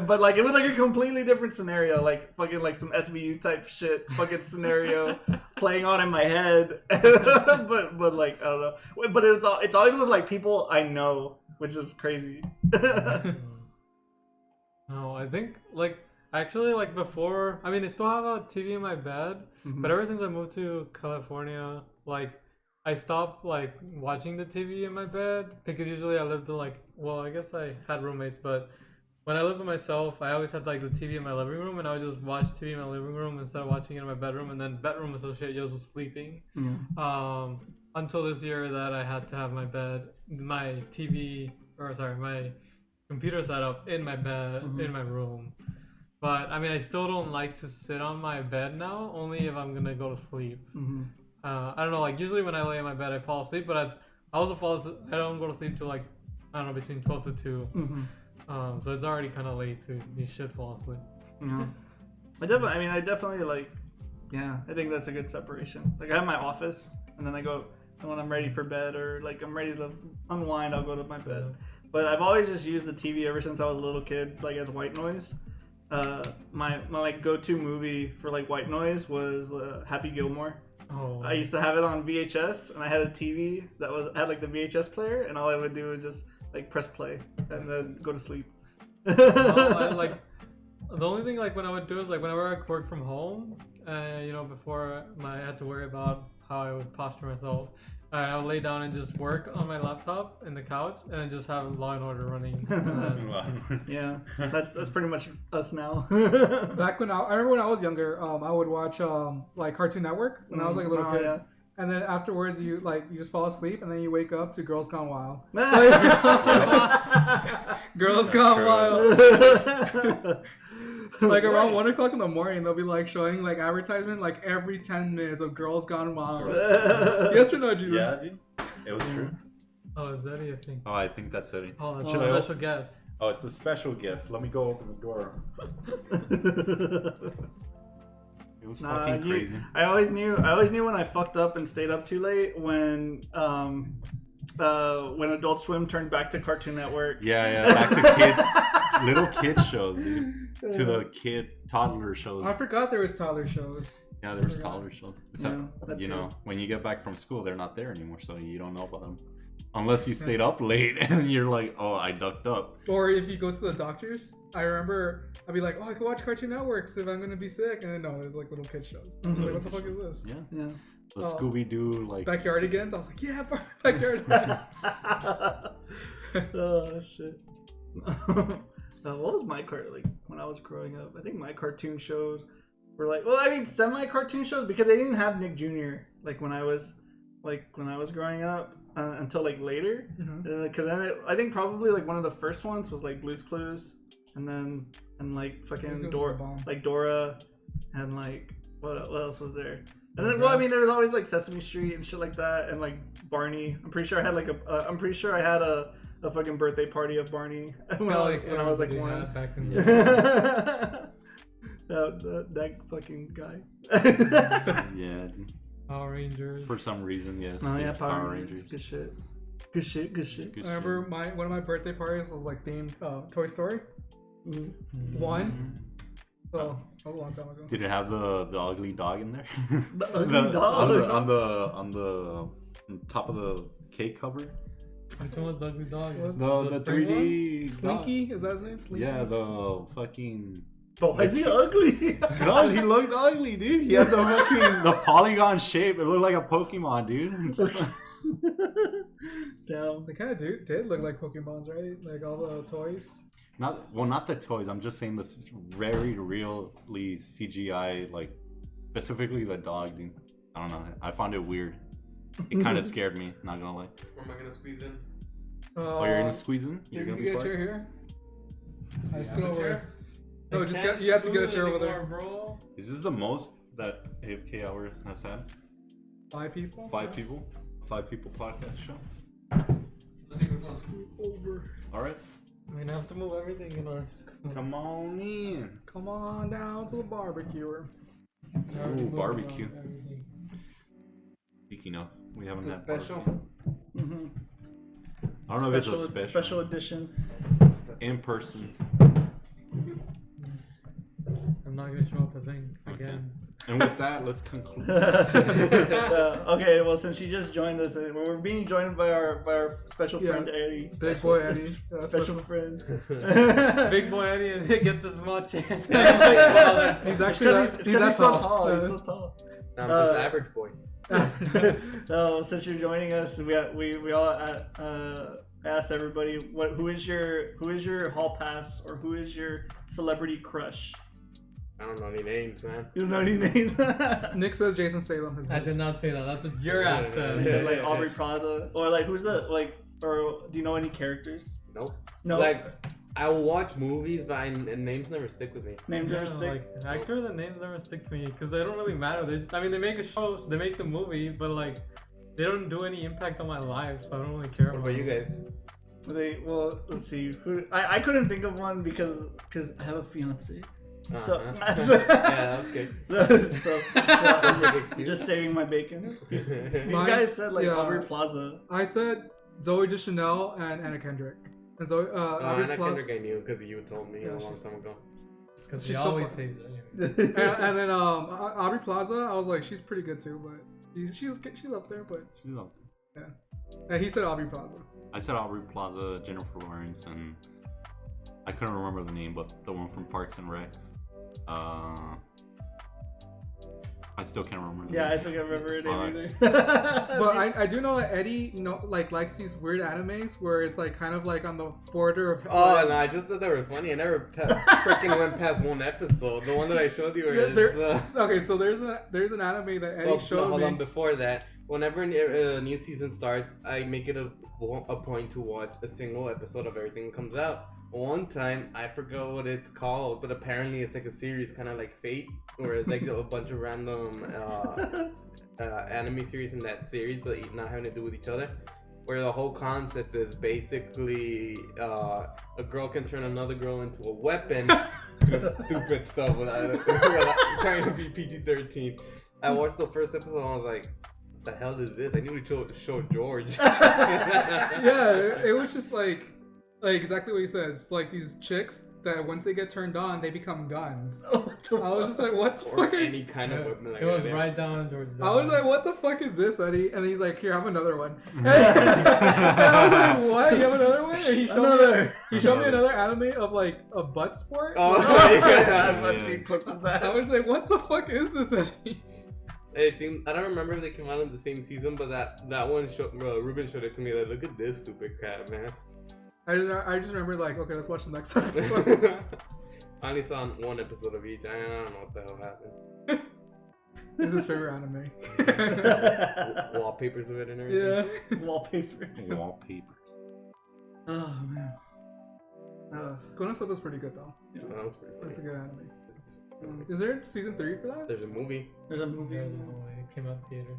but like it was like a completely different scenario, like fucking like some SVU type shit, fucking scenario playing on in my head. but like I don't know, but it's always with like people I know, which is crazy. No, I think like actually like before. I mean, I still have a TV in my bed, Mhm. but ever since I moved to California, like I stopped like watching the TV in my bed because usually I lived in like, well, I guess I had roommates, but when I lived by myself, I always had like the TV in my living room, and I would just watch TV in my living room instead of watching it in my bedroom. And then bedroom associated was sleeping. Until this year that I had to have my computer set up in my bed in my room. But I mean, I still don't like to sit on my bed now, only if I'm gonna go to sleep. I don't know, like usually when I lay in my bed, I fall asleep, but I don't go to sleep till like, I don't know, between 12 to 2. So it's already kind of late too. You should fall asleep. Yeah. I definitely like, yeah, I think that's a good separation. Like I have my office, and then I go, and when I'm ready for bed or like I'm ready to unwind, I'll go to my bed. But I've always just used the TV ever since I was a little kid, like as white noise. My like go-to movie for like white noise was Happy Gilmore. I used to have it on VHS, and I had a TV that had like the VHS player, and all I would do was just like press play and then go to sleep. The only thing like when I would do is like whenever I work from home, before I had to worry about how I would posture myself, I would lay down and just work on my laptop in the couch and then just have Law and Order running. Yeah, that's pretty much us now. Back when I remember when I was younger, I would watch like Cartoon Network when I was like a little kid. Yeah. And then afterwards, you just fall asleep, and then you wake up to Girls Gone Wild. Girls Gone Wild. Like around 1 o'clock in the morning, they'll be like showing like advertisement like every 10 minutes of Girls Gone Wild. Yes or no, Jesus? Yeah, dude. It was true. Oh, is that it? Oh, I think that's it. Oh, it's a special guest. Oh, it's a special guest. Let me go open the door. It was fucking crazy. I always knew when I fucked up and stayed up too late when Adult Swim turned back to Cartoon Network. Yeah, back to kids, little kid shows, dude. To the toddler shows. I forgot there was toddler shows. Yeah, there was toddler shows. Except, when you get back from school, they're not there anymore, so you don't know about them. Unless you stayed up late and you're like, oh, I ducked up. Or if you go to the doctors, I remember I'd be like, oh, I could watch Cartoon Network if I'm gonna be sick, and then no, there's like little kid shows. I was like, what the fuck is this? Yeah. The Scooby-Doo like Backyardigans. I was like, yeah, Backyardigans. Oh shit. What was my like when I was growing up? I think my cartoon shows were like, semi-cartoon shows because they didn't have Nick Jr. like when I was growing up until like later. Because I think probably like one of the first ones was like Blue's Clues, and like fucking Dora, and like what else was there? And then there was always like Sesame Street and shit like that, and like Barney. I'm pretty sure I had a fucking birthday party of Barney when I was like 1. Back in that fucking guy. Yeah. Dude. Power Rangers. For some reason, yes. Oh yeah, Power Rangers. Good shit. I remember one of my birthday parties was like themed Toy Story. 1. So that was a long time ago. Did it have the ugly dog in there? The ugly dog on the top of the cake cover. Which one was the ugly dog? The 3D Slinky? Is that his name? Slinky? Yeah, the fucking. Why is he ugly? No, he looked ugly, dude. He had the polygon shape. It looked like a Pokemon, dude. Damn. They kind of did look like Pokemons, right? Like all the toys. Not the toys. I'm just saying this very really CGI, like specifically the dog, dude. I don't know. I found it weird. It kind of scared me. Not gonna lie. Where am I gonna squeeze in? Oh, you're gonna squeeze in? You're gonna get a chair here. I scoot over. No, you have to get a chair over there, bro. Is this the most that AFK Hour has had? 5 people. 5 people. 5 people podcast show. Let's take this one. Over. All right. We're gonna have to move everything in our. Come on in. Come on down to the barbecuer. Ooh, barbecue. Speaking of, we haven't had special. I don't know if it's a special edition. In person. I'm not gonna show up a thing again. And with that, let's conclude. Okay, well, since you just joined us, we're being joined by our special friend Eddie. Big boy Eddie. Special friend. Big boy Eddie, and he gets as much as he's actually he's so tall. He's so tall. I'm just average boy. So since you're joining us, we all I asked everybody who is your hall pass or who is your celebrity crush? I don't know any names, man. You don't know any names? Nick says Jason Statham. I did not say that. That's what your ass You said. said like Aubrey Plaza, or like who's the like, or do you know any characters? Nope. No. Like, I will watch movies, but names never stick with me. Names never Yeah, stick. like actors and names never stick to me because they don't really matter. They make a show, they make the movie, but like they don't do any impact on my life, so I don't really care. What about you guys? Well, let's see. I couldn't think of one because I have a fiance. So, Yeah, okay. so I'm just saving my bacon. These guys said like Aubrey Plaza. I said Zoe Deschanel and Anna Kendrick. And Zoe, Aubrey Anna Plaza. Kendrick I knew because you told me a long time ago. Because she's she still always fun. says it. and then Aubrey Plaza, I was like, she's pretty good too, but she's up there. But She's up there. yeah, and he said Aubrey Plaza. I said Aubrey Plaza, Jennifer Lawrence, and I couldn't remember the name, but the one from Parks and Recs. I still can't remember. Yeah, I still can't remember it either. But I do know that Eddie, like likes these weird animes where it's like kind of like on the border of. Oh no, I just thought they were funny. I never freaking went past one episode. The one that I showed you is. Okay, so there's an anime that Eddie showed me. Hold on, before that, whenever a new season starts, I make it a point to watch a single episode of everything that comes out. One time, I forgot what it's called, but apparently it's like a series, kind of like Fate, where it's like a bunch of random anime series in that series, but not having to do with each other. Where the whole concept is basically a girl can turn another girl into a weapon, do stupid stuff without trying to be PG-13. I watched the first episode and I was like, what the hell is this? I need to show George. Yeah, it was just like exactly what he says. It's like these chicks that once they get turned on, they become guns. I was just like, what the Or fuck? any kind of weapon. Like It was that. right down George's. I was like, what the fuck is this, Eddie? And he's like, here, have another one. And I was like, what? You have another one? And he showed me another anime of like a butt sport. Oh, yeah, I've seen clips of that. I was like, what the fuck is this, Eddie? I don't remember if they came out in the same season, but that one Ruben showed it to me. Like, look at this stupid crap, man. I just remember like, okay, let's watch the next episode. I only saw one episode of each. I don't know what the hell happened. It's his favorite anime. Wallpapers of it and everything. Yeah. Wallpapers. Wallpapers. Oh man. Konosuba is pretty good though. Yeah. That was pretty funny. That's a good anime. Is there season 3 for that? There's a movie. There's a movie. There's no way. It came out in theaters.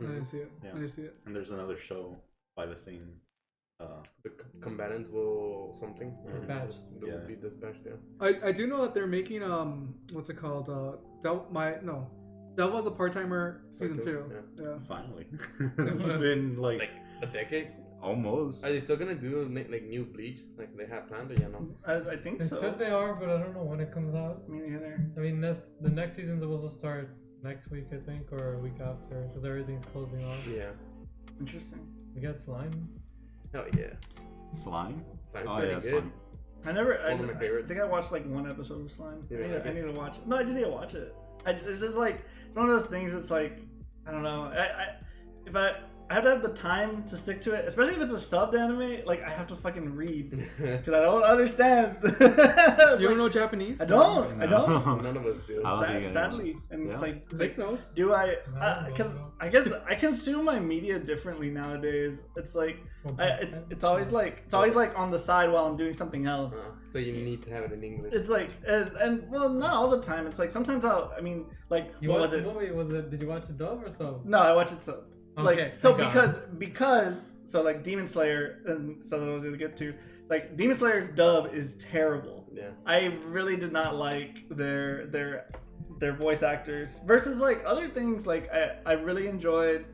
I didn't see it. Yeah. I didn't see it. And there's another show by the same. The combatants will something. Dispatch. They will Yeah. be dispatched. Yeah. I do know that they're making what's it called? That was a part-timer season 2. Yeah. Finally. It's been like a decade. almost. Are they still gonna do like new Bleach? Like they have planned, or you know? I think They so. said they are, but I don't know when it comes out. Me neither. I mean, the next season's supposed to start next week, I think, or a week after, because everything's closing off. Yeah. Interesting. We got Slime. Oh yeah. Slime? Slime's Oh pretty yeah, good. Slime. I One of my favorites. think I watched like one episode of Slime. You didn't like I it? need to watch it. No, I just need to watch it. It's just like it's one of those things. It's like I don't know. If I have to have the time to stick to it, especially if it's a subbed anime. Like I have to fucking read because I don't understand. You don't know Japanese? I don't. I don't. None of us do. I don't think I know. Sadly, and Yeah. it's like Take notes. do I? No, Because no. I guess I consume my media differently nowadays. It's like it's always like on the side while I'm doing something else. So you need to have it in English. It's like and well, not all the time. It's like sometimes You what was watched the it? movie? Did you watch it dub or sub? No, I watch it so. Okay, Like so thank God. because so like Demon Slayer and so that I was gonna get to like Demon Slayer's dub is terrible. Yeah. I really did not like their voice actors versus like other things. Like I really enjoyed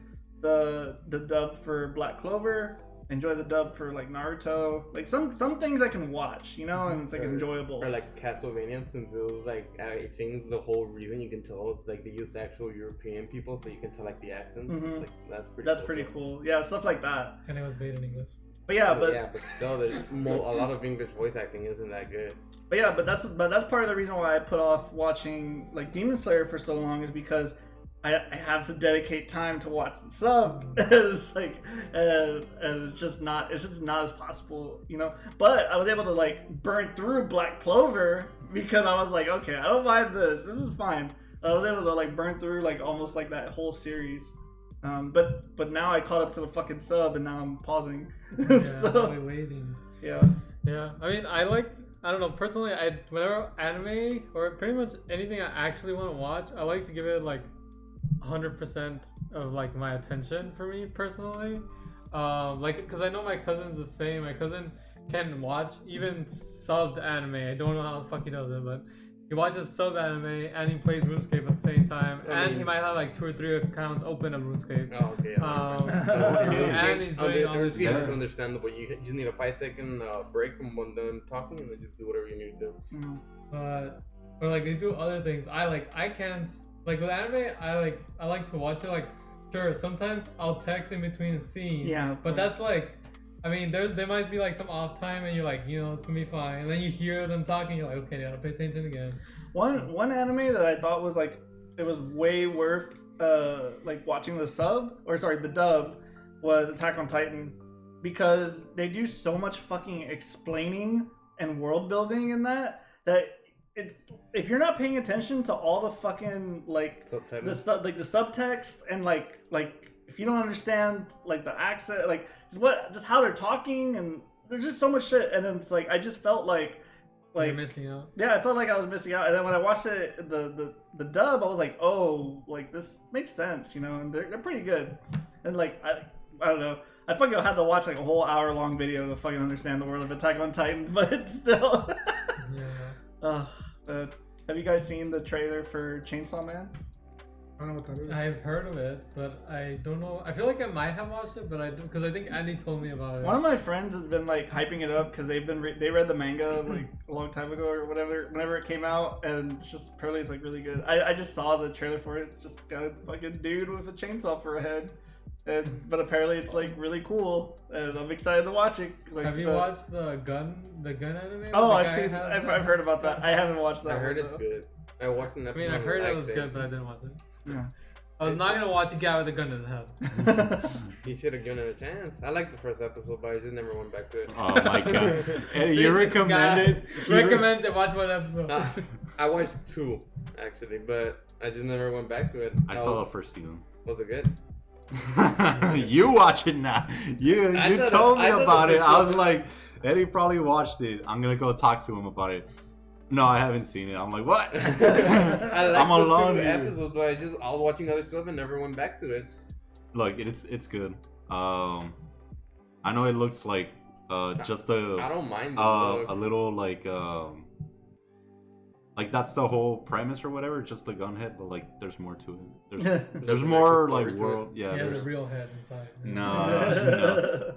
the dub for Black Clover. Enjoy the dub for like Naruto. Like some things I can watch, you know, and it's like enjoyable. Or like Castlevania, since it was like I think the whole reason you can tell it's like they used actual European people, so you can tell like the accents. Mhm. Like That's pretty cool. Yeah, stuff like that. And it was made in English. But yeah, but still, there's a lot of English voice acting isn't that good. But that's part of the reason why I put off watching like Demon Slayer for so long is because I have to dedicate time to watch the sub. It's like, and it's just not as possible, you know. But I was able to like burn through Black Clover because I was like, okay, I don't mind this. This is fine. I was able to like burn through like almost like that whole series. But now I caught up to the fucking sub and now I'm pausing. Yeah, So I'm waiting. yeah. Yeah, I mean, I don't know, personally, whenever anime or pretty much anything I actually want to watch, I like to give it like 100% of like my attention for me personally. Like, because I know my cousin's the same. My cousin can watch even subbed anime. I don't know how the fuck he does it, but he watches sub anime and he plays RuneScape at the same time. And he might have like 2 or 3 accounts open of RuneScape. Oh, okay. And he's doing all this RuneScape is shit. understandable. You just need a 5-second break from when done talking and then just do whatever you need to do. Or like they do other things. I can't, like with anime, I like to watch it. Like, sure, sometimes I'll text in between the scene. Yeah. But that's like, I mean, there might be like some off time, and you're like, you know, it's gonna be fine. And then you hear them talking, you're like, okay, I gotta pay attention again. One anime that I thought was like it was way worth like watching the dub was Attack on Titan, because they do so much fucking explaining and world building in that it's, if you're not paying attention to all the fucking like Subtitles. the subtext and like if you don't understand like the accent, like just how they're talking, and there's just so much shit, and then it's like I just felt like You're missing out. yeah, I felt like I was missing out. And then when I watched it, the dub, I was like, oh, like this makes sense, you know, and they're pretty good. And like I don't know, I fucking had to watch like a whole hour-long video to fucking understand the world of Attack on Titan, but still. Yeah. Have you guys seen the trailer for Chainsaw Man? I don't know what that is. I've heard of it, but I don't know. I feel like I might have watched it, but I don't, because I think Andy told me about it. One of my friends has been like hyping it up because they read the manga like a long time ago or whatever, whenever it came out, and it's just apparently it's like really good. I just saw the trailer for it. It's just got a fucking dude with a chainsaw for a head, but apparently it's like really cool, and I'm excited to watch it. Like, have you watched the gun anime? Oh, I've I've heard about that. I haven't watched that. I heard one, it's though. good. I watched an I episode. mean, I heard it was good, but I didn't watch it. I was not gonna watch a guy with a gun in his head. He should have given it a chance. I liked the first episode, but I just never went back to it. Oh my god. Hey, you recommend it? Recommend it. Watch one episode. I watched 2 actually, but I just never went back to it. I saw the first season. Was it good? You watch it now. You told me about it. I was like, Eddie probably watched it. I'm gonna go talk to him about it. No, I haven't seen it. I'm like, what? I liked I'm the alone. 2 episodes, but I was watching other stuff and never went back to it. Look, it's good. I know it looks like just a. I don't mind a little like that's the whole premise or whatever, just the gun head, but like there's more to it. There's more actual story like to world. He Yeah, has there's a real head inside. no.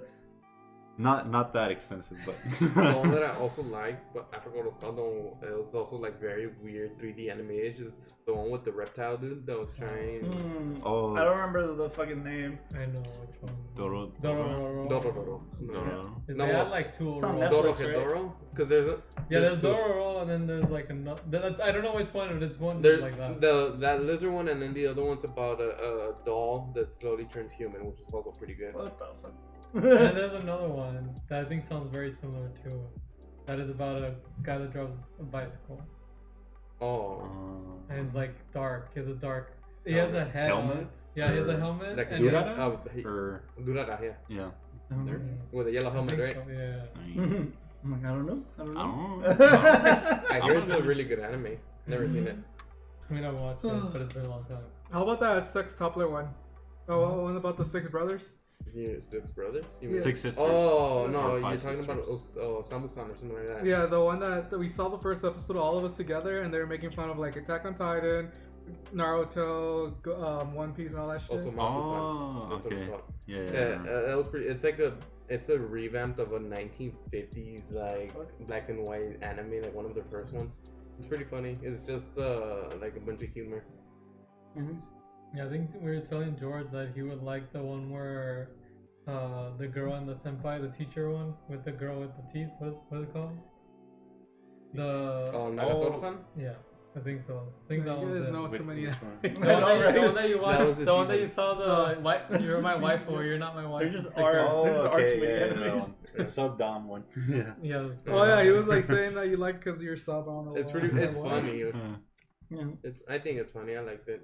Not that extensive, but The one that I also like, but I forgot what it's called. It was also like very weird 3D animation. It's just the one with the reptile dude that was trying. Oh, I don't remember the fucking name. I know which one. Doro. Doro. They No, had like 2 It's on overall. Netflix. Doro right? Hedoro? Because there's There's 2. Doro, and then there's like another. I don't know which one, but it's one There's like that. that lizard one, and then the other one's about a doll that slowly turns human, which is also pretty good. What the fuck? And then there's another one that I think sounds very similar too. That is about a guy that drives a bicycle, Oh, and it's like dark. He has a dark. He has a head helmet? on. Yeah, he has a helmet. like and he has- Or Durara, yeah, yeah. with a yellow I helmet, think right? so, yeah. I'm like, I don't know. I don't know. I hear it's a really good anime. Never seen it. I mean, I've watched it, but it's been a long time. How about that sextupler one? Oh, what about the 6 brothers? Yeah, 6 brothers. You Yeah. mean- 6 sisters. Oh no, Or you're 5 talking about sisters. Samu-san or something like that. Yeah, the one that we saw the first episode, all of us together, and they were making fun of like Attack on Titan, Naruto, One Piece, and all that shit. Also Matsu-san. Oh, That's what it's okay. called. Yeah. That was pretty. It's a revamp of a 1950s like black and white anime, like one of the first ones. It's pretty funny. It's just like a bunch of humor. Yeah, I think we were telling George that he would like the one where the girl and the senpai, the teacher one, with the girl with the teeth. What's it called? The Oh, Nagatoro-san. yeah. I think so. I think that You was guys it. know too many. Which one? The one that you That was watched, the the one that you season. saw, you're my wife or you're not my wife. There just sticker. are. There's okay, too many that enemies. one. The sub dom one. Yeah. Yeah. Oh yeah, he was like saying that you like because you're sub on. It's pretty. Like, It's what? funny. Yeah. I think it's funny. I liked it.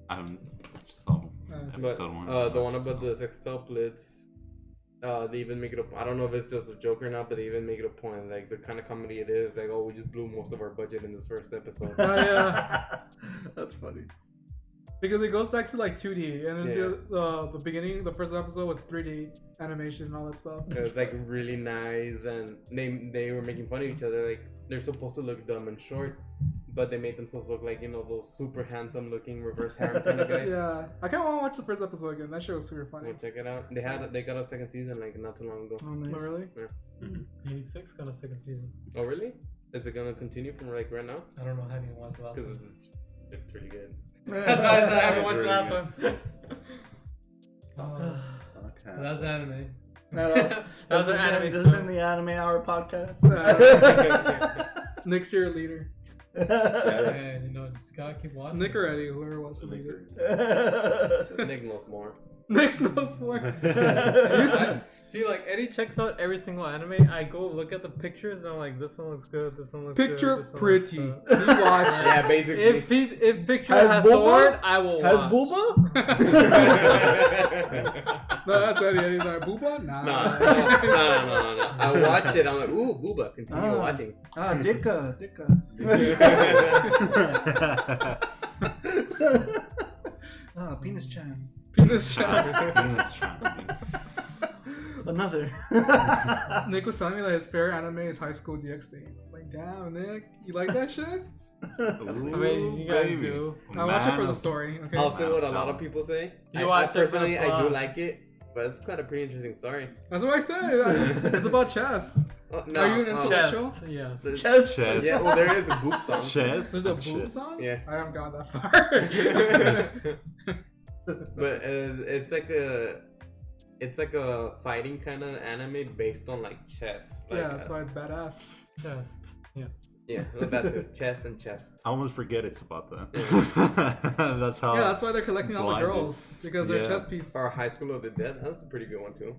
I haven't saw But, episode one. The one about the sextuplets. They even make it I don't know if it's just a joke or not, but they even make it a point. Like the kind of comedy it is. Like, oh, we just blew most of our budget in this first episode. Oh yeah, That's funny. because it goes back to like 2D, and then Yeah. the beginning, the first episode was 3D animation and all that stuff. It was like really nice, and they were making fun of each other. Like they're supposed to look dumb and short, but they made themselves look like those super handsome looking reverse harem kind of guys. Yeah, I kind of want to watch the first episode again. That show was super funny. We'll check it out. They got a second season like not too long ago. Oh, nice. Oh really? 86 got a second season. Oh really? Is it gonna continue from like right now? I don't know. I haven't watched the last Because one. it's really good. That's why I said I haven't watched the Really last good. one. Okay. That's anime. No, That was an anime This has spill. been the Anime Hour Podcast. Nick's your leader. And you know, just gotta keep watching. Nick or Eddie, whoever wants to lead it. Nick knows more. Nick knows more. See, like Eddie checks out every single anime. I go look at the pictures and I'm like, this one looks good. This one looks Picture good. this one pretty. looks He good. watched. Yeah, basically. If picture Has has Bulba? sword, I will Has watch. Bulba? No, that's Eddie. Eddie's like, Booba? Nah. No. I watch it. I'm like, ooh, booba. Continue watching. Ah, Dicka. Ah, Penis Chan. Penis chat. Another. Nick was telling me that his favorite anime is High School DxD. Like, damn, Nick, you like that shit? I mean, you guys do. I watch it for the story. Okay. I'll say what a lot of people say. You watch it for the personally, I do plot. like it, but it's quite a pretty interesting story. That's what I said. It's about chess. Oh, no, Are you an intellectual? Chest, yes. the- Chest. Chest. Yeah, well, there is a boob song. Chess. There's a Shit. boob song? Yeah. I haven't gone that far. But it's like a fighting kind of anime based on like chess. Like, Yeah, so it's badass. Chest, yes. yeah, well, that's it. Chess and chess. I almost forget it's about that. That's how. Yeah, that's why they're collecting all the blinded. girls. Because they're Yeah. chess pieces. Or High School of the Dead. That's a pretty good one too.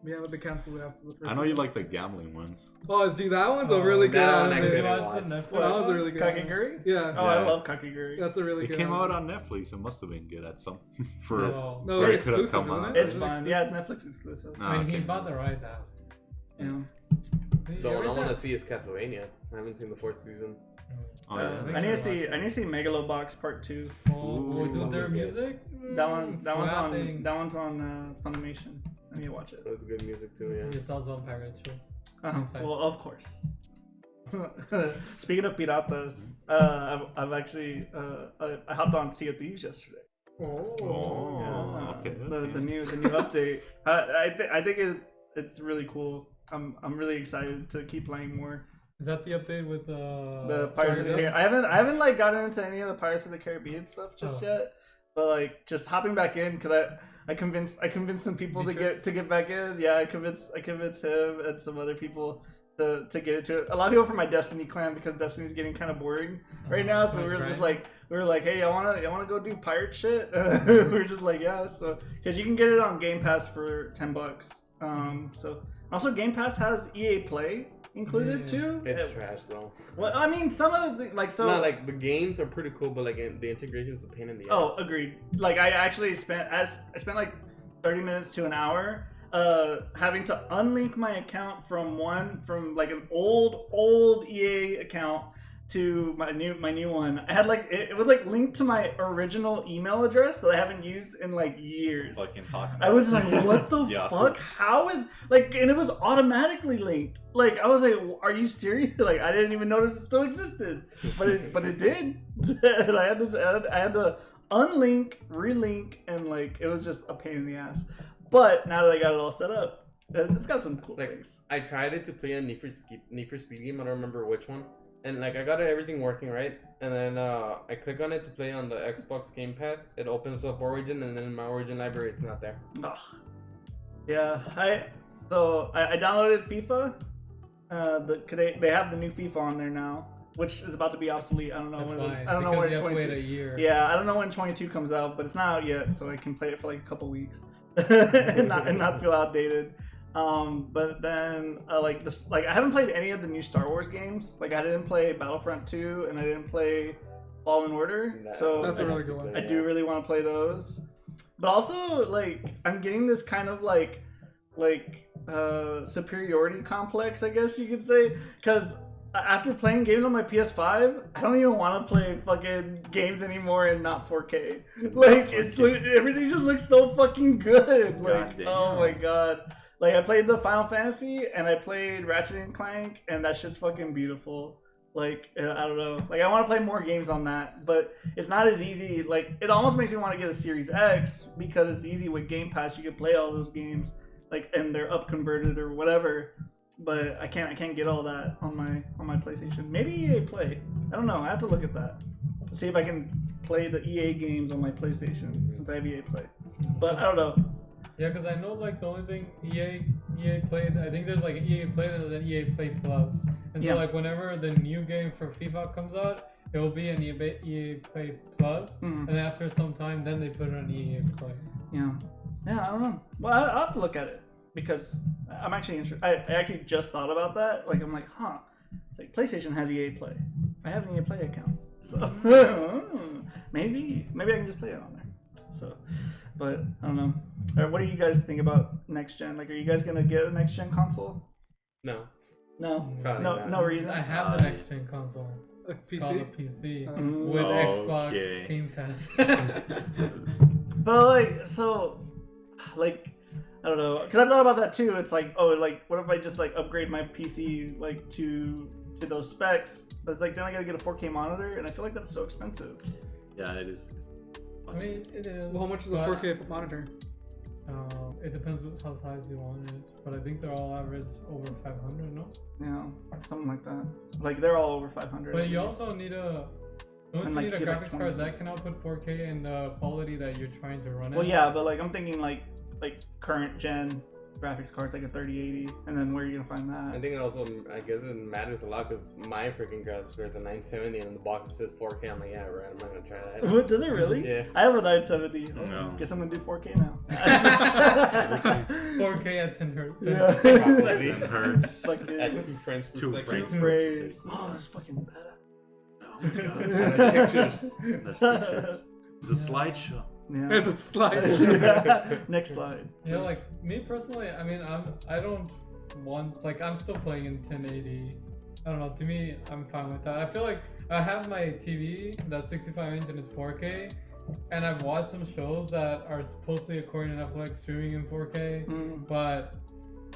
Yeah, but they canceled it after the first I know you season. like the gambling ones. Oh, dude, that one's a really good that one I anime. couldn't Watch watch. the Netflix That was a one? really good Kakiguri? anime. Yeah. Oh, I Yeah. love Kakiguri. That's a really It good came anime. out on Netflix. It must have been good at some. For No. No, where it's it could've exclusive, come isn't out. it? It's Is it fun. Yeah, it's Netflix exclusive. No, I mean, it he came bought out. the rights out. Yeah. The one I want to see is Castlevania. I haven't seen the fourth season. Oh, yeah. I need to see Megalobox Part 2. Oh, we do their music? That one's slapping. on Funimation. I need to watch it. It was good music too. Yeah. It's also on pirate shows. Besides. Well, of course. Speaking of piratas, I've actually I hopped on Sea of Thieves yesterday. Oh, Yeah. okay. The new update. I think it's really cool. I'm really excited to keep playing more. Is that the update with The Pirates of the Johnny Caribbean. I haven't like gotten into any of the Pirates of the Caribbean stuff just Oh. yet. But like just hopping back in because I convinced some people Beatrix? to get back in. Yeah, I convinced him and some other people to get into it. A lot of people from my Destiny clan because Destiny's getting kind of boring right now. So we were like, hey, I wanna go do pirate shit. We were just like, yeah. So because you can get it on Game Pass for $10. So also Game Pass has EA Play included Yeah. too. It's trash though. Well, I mean, some of the like so. No, like the games are pretty cool, but like the integration is a pain in the Oh, ass. agreed. Like I actually spent like 30 minutes to an hour having to unlink my account from like an old EA account to my new one. I had like it was like linked to my original email address that I haven't used in like years. Fucking hot. I was like, what the Yeah. fuck? How is like, and it was automatically linked. Like, I was like, are you serious? Like, I didn't even notice it still existed, but it did. And I had to unlink, relink, and like, it was just a pain in the ass. But now that I got it all set up, it's got some cool things. I tried it to play a Need for Speed game. I don't remember which one. And like I got everything working right, and then I click on it to play on the Xbox Game Pass. It opens up Origin, and then in my Origin library, it's not there. Ugh. Yeah, I downloaded FIFA. They have the new FIFA on there now. which is about to be obsolete. I don't know That's when. why. I don't know Because when you have to 22. wait a year. Yeah, I don't know when 22 comes out, but it's not out yet, so I can play it for like a couple weeks and not feel outdated. But then like this, like I haven't played any of the new Star Wars games. Like I didn't play Battlefront 2, and I didn't play Fallen Order. So That's a really good one. I do really want to play those. But also, like, I'm getting this kind of like superiority complex, I guess you could say, because after playing games on my PS5, I don't even want to play fucking games anymore and not 4K. Like, it's like, everything just looks so fucking good. Like, oh my god. Like, I played the Final Fantasy and I played Ratchet and Clank, and that shit's fucking beautiful. Like, I don't know. Like, I want to play more games on that, but it's not as easy. Like, it almost makes me want to get a Series X because it's easy with Game Pass. You can play all those games, like, and they're up converted or whatever. But I can't get all that on my PlayStation. Maybe EA Play. I don't know. I have to look at that. See if I can play the EA games on my PlayStation since I have EA Play. But I don't know. Yeah, because I know like the only thing EA played, I think there's like EA Play and there's an EA Play Plus. And so like whenever the new game for FIFA comes out, it will be an EA Play Plus, and then after some time, then they put it on EA Play. Yeah, I don't know. Well, I'll have to look at it because I'm actually interested. I actually just thought about that. Like I'm like, it's like PlayStation has EA Play. I have an EA Play account, so maybe I can just play it on there. So. But I don't know. What do you guys think about next gen? Like, are you guys gonna get a next gen console? No. Probably not. No reason. I have the next gen console. It's PC? called a PC Mm. with Okay. Xbox Game Pass. But like, so, like, I don't know. Cause I've thought about that too. It's like, oh, like, what if I just like upgrade my PC like to those specs? But it's like then I gotta get a 4K monitor, and I feel like that's so expensive. Yeah, it is. I mean, it is. Well, how much is a but, 4K monitor? It depends on how size you want it, but I think they're all average over 500, no? Yeah, something like that. Like they're all over 500. But you also need don't you need a get, like, graphics 20 card that can output 4K and the quality that you're trying to run it? Well, yeah, but like I'm thinking like current gen graphics cards, like a 3080, and then where are you gonna find I that? think it also, I guess it matters a lot because my freaking graphics card is a 970 and in the box it says 4K. I'm like, yeah, right, I'm not gonna try that. What, does it really? Yeah. I have a 970. No. Guess I'm gonna do 4K now. 4K at 10 hertz. Yeah. Probably. It hurts. Fucking At 2 frames per Two second. two frames. Oh, that's fucking better. Oh my god. Pictures. There's pictures. It's a slideshow. Yeah. It's a slideshow. Next slide. Yeah, like me personally, I mean, I don't want, like, I'm still playing in 1080. I don't know. To me, I'm fine with that. I feel like I have my TV that's 65 inch and it's 4K, and I've watched some shows that are supposedly, according to Netflix, streaming in 4K, but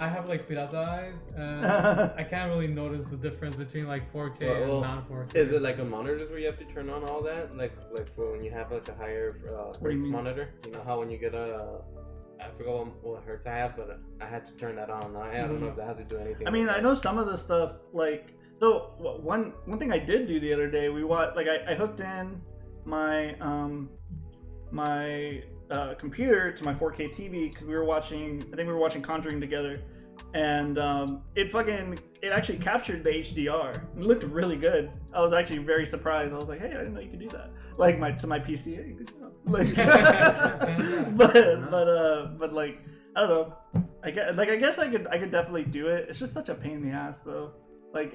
I have like pirata eyes, and I can't really notice the difference between like 4K and non-4K. Is it like a monitor where you have to turn on all that? Like for when you have like a higher hertz monitor? You know how when you get I forgot what hertz I have, but I had to turn that on. I don't know if that has to do anything. I mean, with I that. know some of the stuff, like, so one thing I did do the other day, we watched, like, I hooked in my computer to my 4K TV because I think we were watching Conjuring together, and it actually captured the HDR. It looked really good. I was actually very surprised. I was like, hey, I didn't know you could do that. Like to my PC, hey, good job. Like, but like, I don't know. I guess I could definitely do it. It's just such a pain in the ass though. Like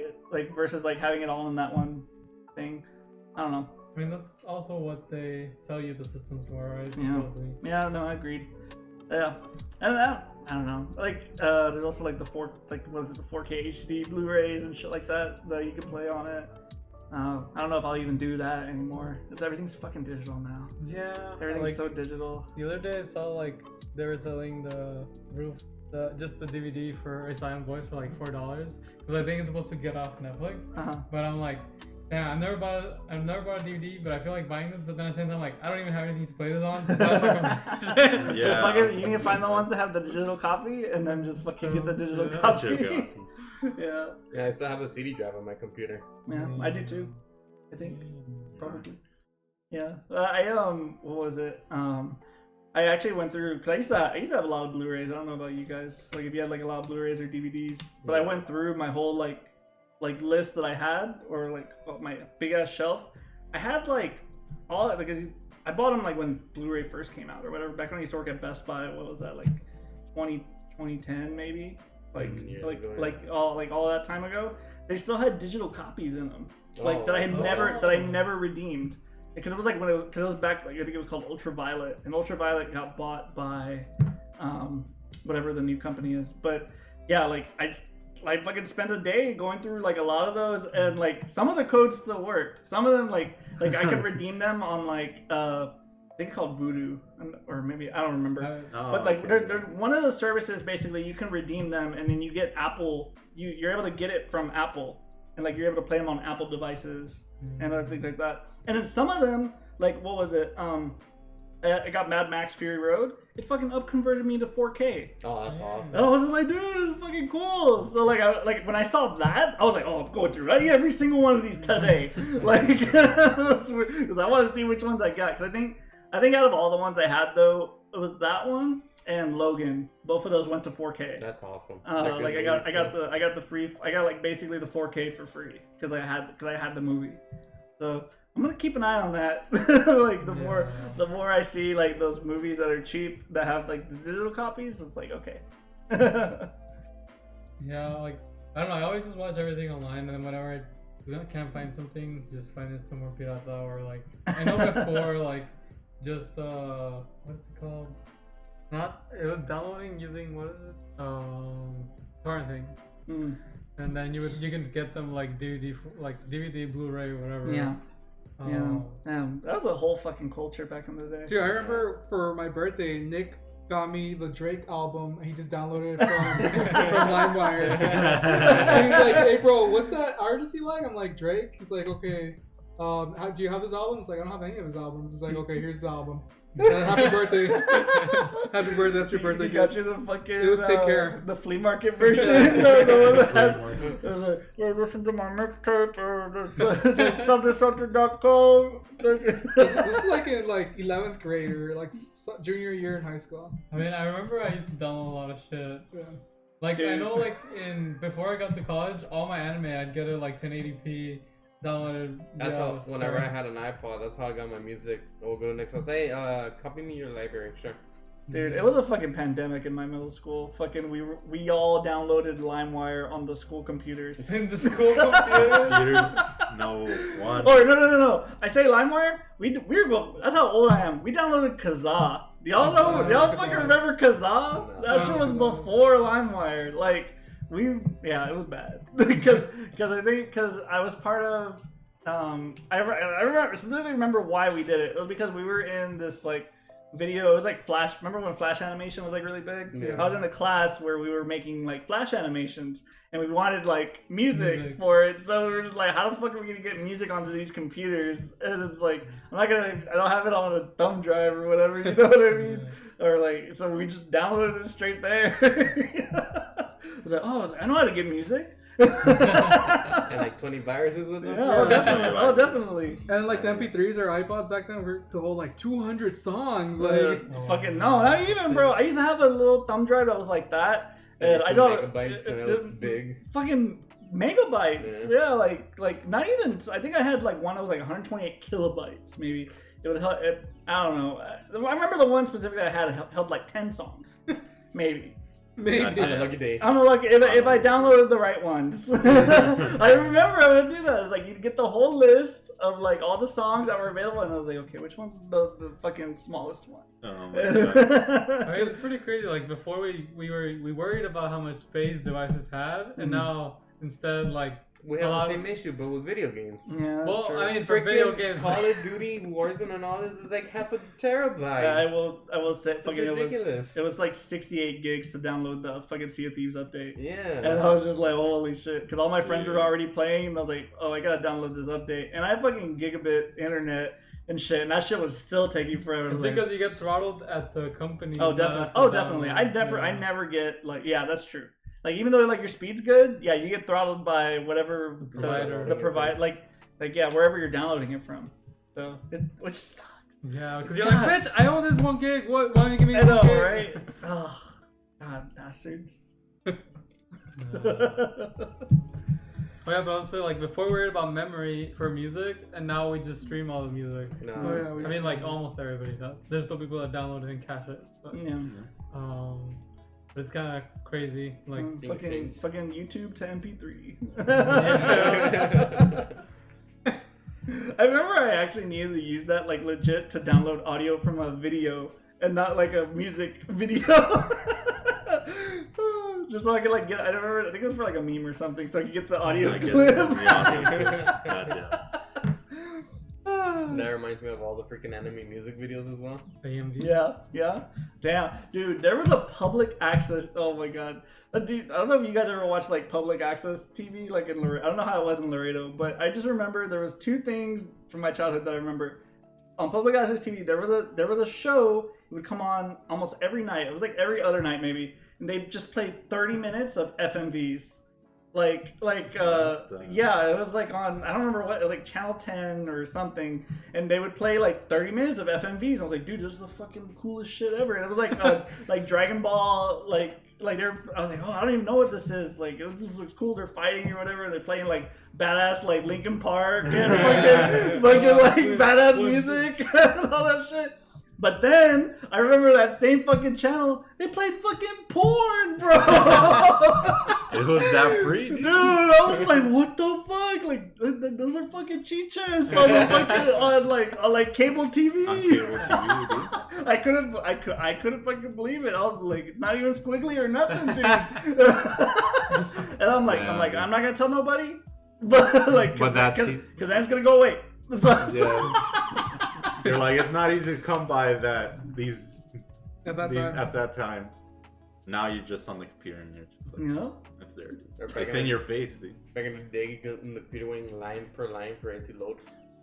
versus like having it all in that one thing. I don't know. I mean, that's also what they sell you the systems for, right? Yeah. Mostly. Yeah, no, I agreed. Yeah, I don't know. Like, there's also like the 4K HD Blu-rays and shit like that you can play on it. I don't know if I'll even do that anymore. Everything's fucking digital now. Yeah. Everything's like, so digital. The other day I saw like they were selling the just the DVD for A Silent Voice for like $4 because I think it's supposed to get off Netflix. But I'm like, yeah, I've never bought a DVD, but I feel like buying this. But then at the same time, like, I don't even have anything to play this on. Yeah. You need to find the ones that have the digital copy, and then just fucking get the digital copy. Yeah. Yeah, I still have a CD drive on my computer. Yeah, I do too. I think probably. Yeah. What was it? I actually went through because I used to have a lot of Blu-rays. I don't know about you guys. Like if you had like a lot of Blu-rays or DVDs, but I went through my whole like like list that I had, or like my big ass shelf, I had like all that because I bought them like when Blu-ray first came out or whatever. Back when I used to work at Best Buy, what was that, like 2010 maybe? Like all that time ago. They still had digital copies in them, like that I never redeemed. Because it was like because it was back, like I think it was called Ultraviolet, and Ultraviolet got bought by whatever the new company is. But yeah, like I fucking spent a day going through like a lot of those, and like some of the codes still worked. Some of them like I could redeem them on like I think it's called Voodoo, or maybe I don't remember. But like there's one of those services basically you can redeem them, and then you get Apple. You're able to get it from Apple, and like you're able to play them on Apple devices and other things like that. And then some of them, like what was it? I got Mad Max Fury Road. It fucking upconverted me to 4K. Oh, that's awesome. And I was just like, dude, this is fucking cool. So like when I saw that, I was like, oh, I'm going through every single one of these today. Like, because I want to see which ones I got. Because I think out of all the ones I had though, it was that one and Logan. Both of those went to 4K. That's awesome. Like I got the free. I got like basically the 4K for free because I had the movie. So I'm gonna keep an eye on that. Like the more I see like those movies that are cheap that have like the digital copies, it's like okay. Yeah, like I don't know. I always just watch everything online, and then whenever I can't find something, just find it somewhere pirata, or like I know before like just what's it called? It was downloading using what is it? Torrenting. And then you can get them like DVD, Blu-ray, whatever. Yeah. That was a whole fucking culture back in the day. Dude, I remember for my birthday, Nick got me the Drake album, and he just downloaded it from LimeWire. And he's like, "Hey, bro, what's that artist you like?" I'm like, "Drake." He's like, "Okay, do you have his album?" It's like, "I don't have any of his albums." He's like, "Okay, here's the album." Happy birthday! Happy birthday! That's your birthday. He got you the fucking. It was Take Care, the flea market version. The one that has. Hey, listen to my mixtape or something.com. This is like in like 11th grade or like junior year in high school. I mean, I remember I used to download a lot of shit. Yeah. Like I know, like before I got to college, all my anime I'd get it like 1080p. Downloaded. That's how. Whenever I had an iPod, that's how I got my music. We'll go to next house. Hey, copy me your library, sure. Dude, it was a fucking pandemic in my middle school. Fucking, we all downloaded LimeWire on the school computers. In the school computers? No, what? Oh no! I say LimeWire. That's how old I am. We downloaded Kazaa. Do y'all know? Do y'all fucking remember Kazaa? That shit was before LimeWire. Like. It was bad because I was part of I specifically remember why we did it. It was because we were in this like video. It was like Flash. Remember when Flash animation was like really big? Yeah. I was in a class where we were making like Flash animations, and we wanted like music for it. So we were just like, how the fuck are we gonna get music onto these computers? And it's like, I don't have it on a thumb drive or whatever. You know what I mean? Or like, so we just downloaded it straight there. I was like, I know how to get music. And like 20 viruses with them? Yeah, definitely. And like the MP3s or iPods back then were to hold like 200 songs. Fucking no, not even, bro. I used to have a little thumb drive that was like that. And I got megabytes and it was big. Fucking megabytes. Yeah, like not even. I think I had like one that was like 128 kilobytes, maybe. It would help. I don't know. I remember the one specifically I had held like 10 songs, maybe. Maybe. On a lucky day. I'm lucky if I downloaded the right ones. I remember I would do that. It's like you'd get the whole list of like all the songs that were available, and I was like, okay, which one's the fucking smallest one? Oh my god. I mean, it's pretty crazy. Like before we worried about how much space devices had, and now instead like we have the same issue, but with video games. Yeah, that's true. I mean, for video games, Call of Duty, Warzone, and all this is like half a terabyte. Yeah, I will say, fucking ridiculous. It was like 68 gigs to download the fucking Sea of Thieves update. Yeah. And I was just like, holy shit, because all my friends were already playing, and I was like, oh, I gotta download this update, and I have fucking gigabit internet and shit, and that shit was still taking forever. It's because you get throttled at the company. Oh, definitely. Definitely. I never get like, yeah, that's true. Like even though like your speed's good, yeah, you get throttled by whatever the provider, like yeah, wherever you're downloading it from. So which sucks. Yeah, because you're like, bitch, I own this 1 gig. Why don't you give me 1 gig? Gig? Right? Oh, God, bastards. Oh yeah, but I was saying like before we worried about memory for music, and now we just stream all the music. No. Oh, yeah, I mean, like almost everybody does. There's still people that download it and cache it. But, Yeah. but it's kind of crazy. Like fucking YouTube to MP3. I remember I actually needed to use that like legit to download audio from a video and not like a music video. Just so I could like get. I think it was for like a meme or something, so I could get the audio clip. That reminds me of all the freaking anime music videos as well. Yeah. Damn, dude, there was a public access. Oh my god, dude, I don't know if you guys ever watched like public access TV, like in Laredo. I don't know how it was in Laredo, but I just remember there was two things from my childhood that I remember. On public access TV, there was a show. It would come on almost every night. It was like every other night maybe, and they just played 30 minutes of FMVs. Yeah, it was like on, I don't remember what, it was like Channel 10 or something, and they would play like 30 minutes of FMVs. I was like, dude, this is the fucking coolest shit ever. And it was like like Dragon Ball, I was like, oh, I don't even know what this is. Like, this looks cool. They're fighting or whatever. They're playing like badass like Linkin Park and fucking like badass music and all that shit. But then I remember that same fucking channel, they played fucking porn, bro. It was that free, dude. I was like, what the fuck? Like, those are fucking chichas on the fucking on cable TV. On cable TV, dude. I couldn't fucking believe it. I was like, it's not even squiggly or nothing, dude. And I'm like, I'm not gonna tell nobody, but that's because then it's gonna go away. You're like, it's not easy to come by at that time. Now you're just on the computer and you're just like, it's there. It's in your face, dude. Back in the day, you could in the computer waiting line per line for it to load.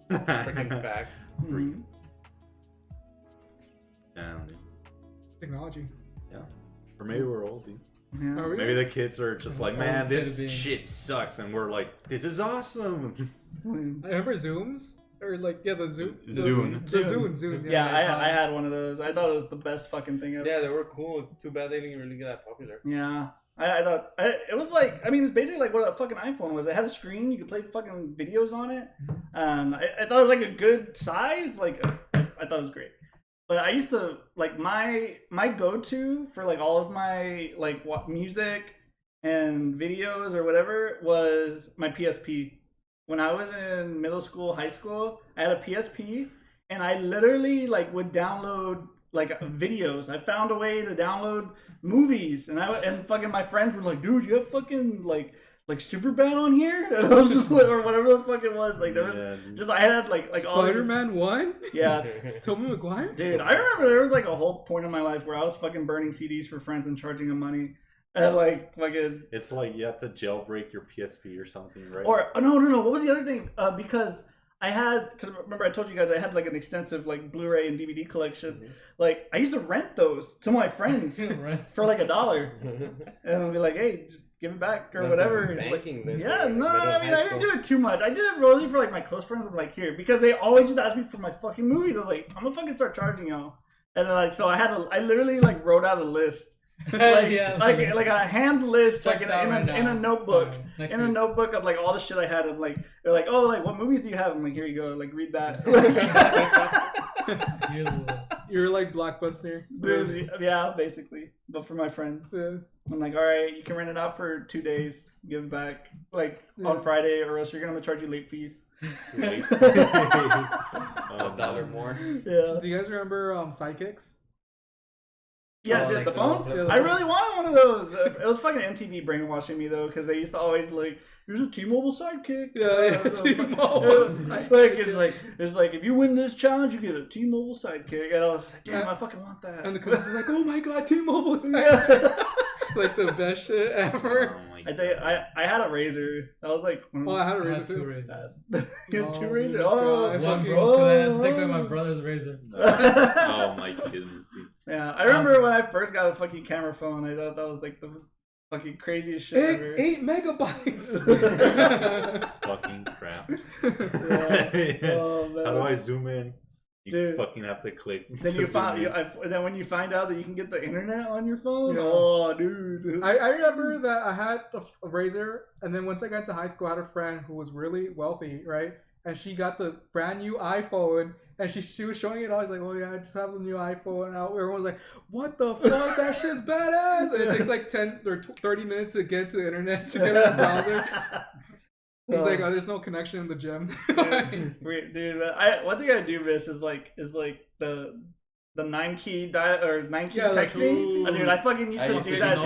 Freaking facts. Mm-hmm. Damn, dude. Technology. Yeah. Or maybe we're old, dude. Yeah. Maybe the kids are just like, man, this shit sucks, and we're like, this is awesome. I remember Zooms. Or like, the Zoom. Zune. Yeah, I had one of those. I thought it was the best fucking thing ever. Yeah, they were cool. Too bad they didn't really get that popular. Yeah. I thought it was like, I mean, it's basically like what a fucking iPhone was. It had a screen, you could play fucking videos on it. I thought it was like a good size. Like, I thought it was great. But I used to, like, my go-to for like all of my like music and videos or whatever was my PSP. When I was in middle school, high school, I had a PSP, and I literally like would download like videos. I found a way to download movies, and fucking my friends were like, "Dude, you have fucking like Superbad on here?" And I was just like, or whatever the fuck it was. Like there was just I had like Spider-Man 1. Yeah, Tobey Maguire. Dude, I remember there was like a whole point in my life where I was fucking burning CDs for friends and charging them money. And like fucking, it's like you have to jailbreak your PSP or something, right? Or no. What was the other thing? Because remember I told you guys I had like an extensive like Blu-ray and DVD collection. Mm-hmm. Like I used to rent those to my friends for like $1, and I'd be like, hey, just give it back or whatever. Banking, like, yeah, no, I mean I didn't do it too much. I did it really for like my close friends. I'm like, here, because they always just ask me for my fucking movies. I was like, I'm gonna fucking start charging y'all. And then, like, so I literally like wrote out a list. Like a hand list, like in a notebook, in a notebook of like all the shit I had. Of like, they're like, oh, like what movies do you have? I'm like, here you go, like read that. You're like Blockbuster. Yeah, basically, but for my friends. Yeah. I'm like, all right, you can rent it out for 2 days, give it back like on Friday, or else you're gonna charge you late fees. $1 more. Yeah. Do you guys remember Sidekicks? Yeah, the phone? I really wanted one of those. It was fucking MTV brainwashing me, though, because they used to always, like, here's a T-Mobile sidekick. Yeah, T-Mobile sidekick. It's like, if you win this challenge, you get a T-Mobile sidekick. And I was like, damn, I fucking want that. And the cousin is like, oh my god, T-Mobile sidekick. Like, the best shit ever. I had a razor. That was like... I had a razor, too. 2 razors. You had 2 razors? One broke, and I had to take away my brother's razor. Oh my goodness, dude. Yeah, I remember when I first got a fucking camera phone, I thought that was like the fucking craziest shit ever. 8 megabytes! Fucking crap. Yeah. Oh, man. How do I zoom in? You fucking have to click. Then then when you find out that you can get the internet on your phone, dude. I remember that I had a Razor, and then once I got to high school, I had a friend who was really wealthy, right? And she got the brand new iPhone, and she was showing it all. I was like, oh yeah, I just have the new iPhone. And everyone was like, what the fuck? That shit's badass. And it takes like 10 or 30 minutes to get to the internet to get on the browser. He's like, oh, there's no connection in the gym. Dude, one thing I do miss is like the 9-key texting. Dude, I fucking used to do that.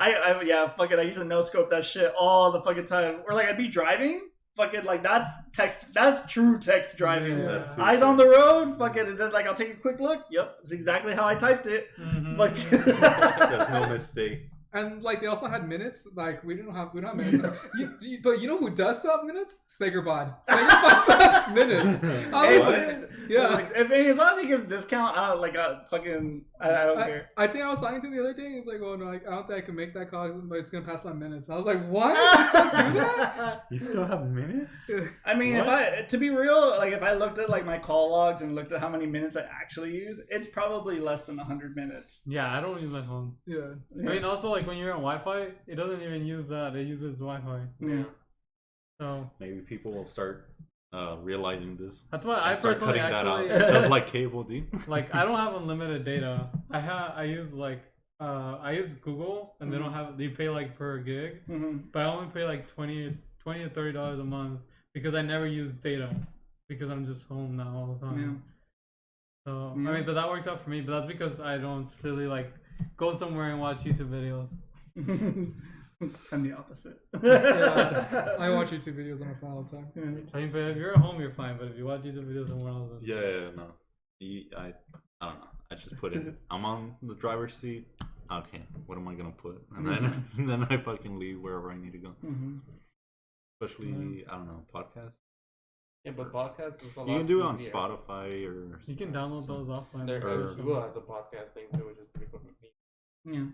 I used to no scope that shit all the fucking time. Or like I'd be driving. Fucking like that's true text driving. Yeah. Eyes on the road, fucking, and then like I'll take a quick look. Yep, it's exactly how I typed it. There's no mistake. And like they also had minutes. Like we don't have minutes. But you know who does still have minutes? Snakerbot. Snakerbot still has minutes. If as long as he gets a discount, I don't care. I think I was talking to him the other day. He's like, "Oh no, like, I don't think I can make that call, but it's gonna pass my minutes." I was like, "What? You still do that? You still have minutes?" I mean, to be real, like if I looked at like my call logs and looked at how many minutes I actually use, it's probably less than 100 minutes. Yeah, I don't use my phone. Yeah. I mean, also like when you're on Wi-Fi, it doesn't even use that. It uses Wi-Fi. Yeah. So maybe people will start realizing this. That's why I personally actually just like cable, dude. Like I don't have unlimited data. I use Google, and they don't have. They pay like per gig, but I only pay like $20 to $30 a month because I never use data because I'm just home now all the time. Yeah. So I mean, but that works out for me. But that's because I don't really like go somewhere and watch YouTube videos. I'm the opposite. I watch YouTube videos on my phone all the time. I mean, but if you're at home, you're fine. But if you watch YouTube videos somewhere else, no. I don't know. I just put it. I'm on the driver's seat. Okay, what am I gonna put? And then I fucking leave wherever I need to go. Especially I don't know, podcast. Yeah, but podcasts is a lot. You can do it on easier. Spotify or. you can download those offline. Google has a podcast thing too, which is pretty cool. Yeah.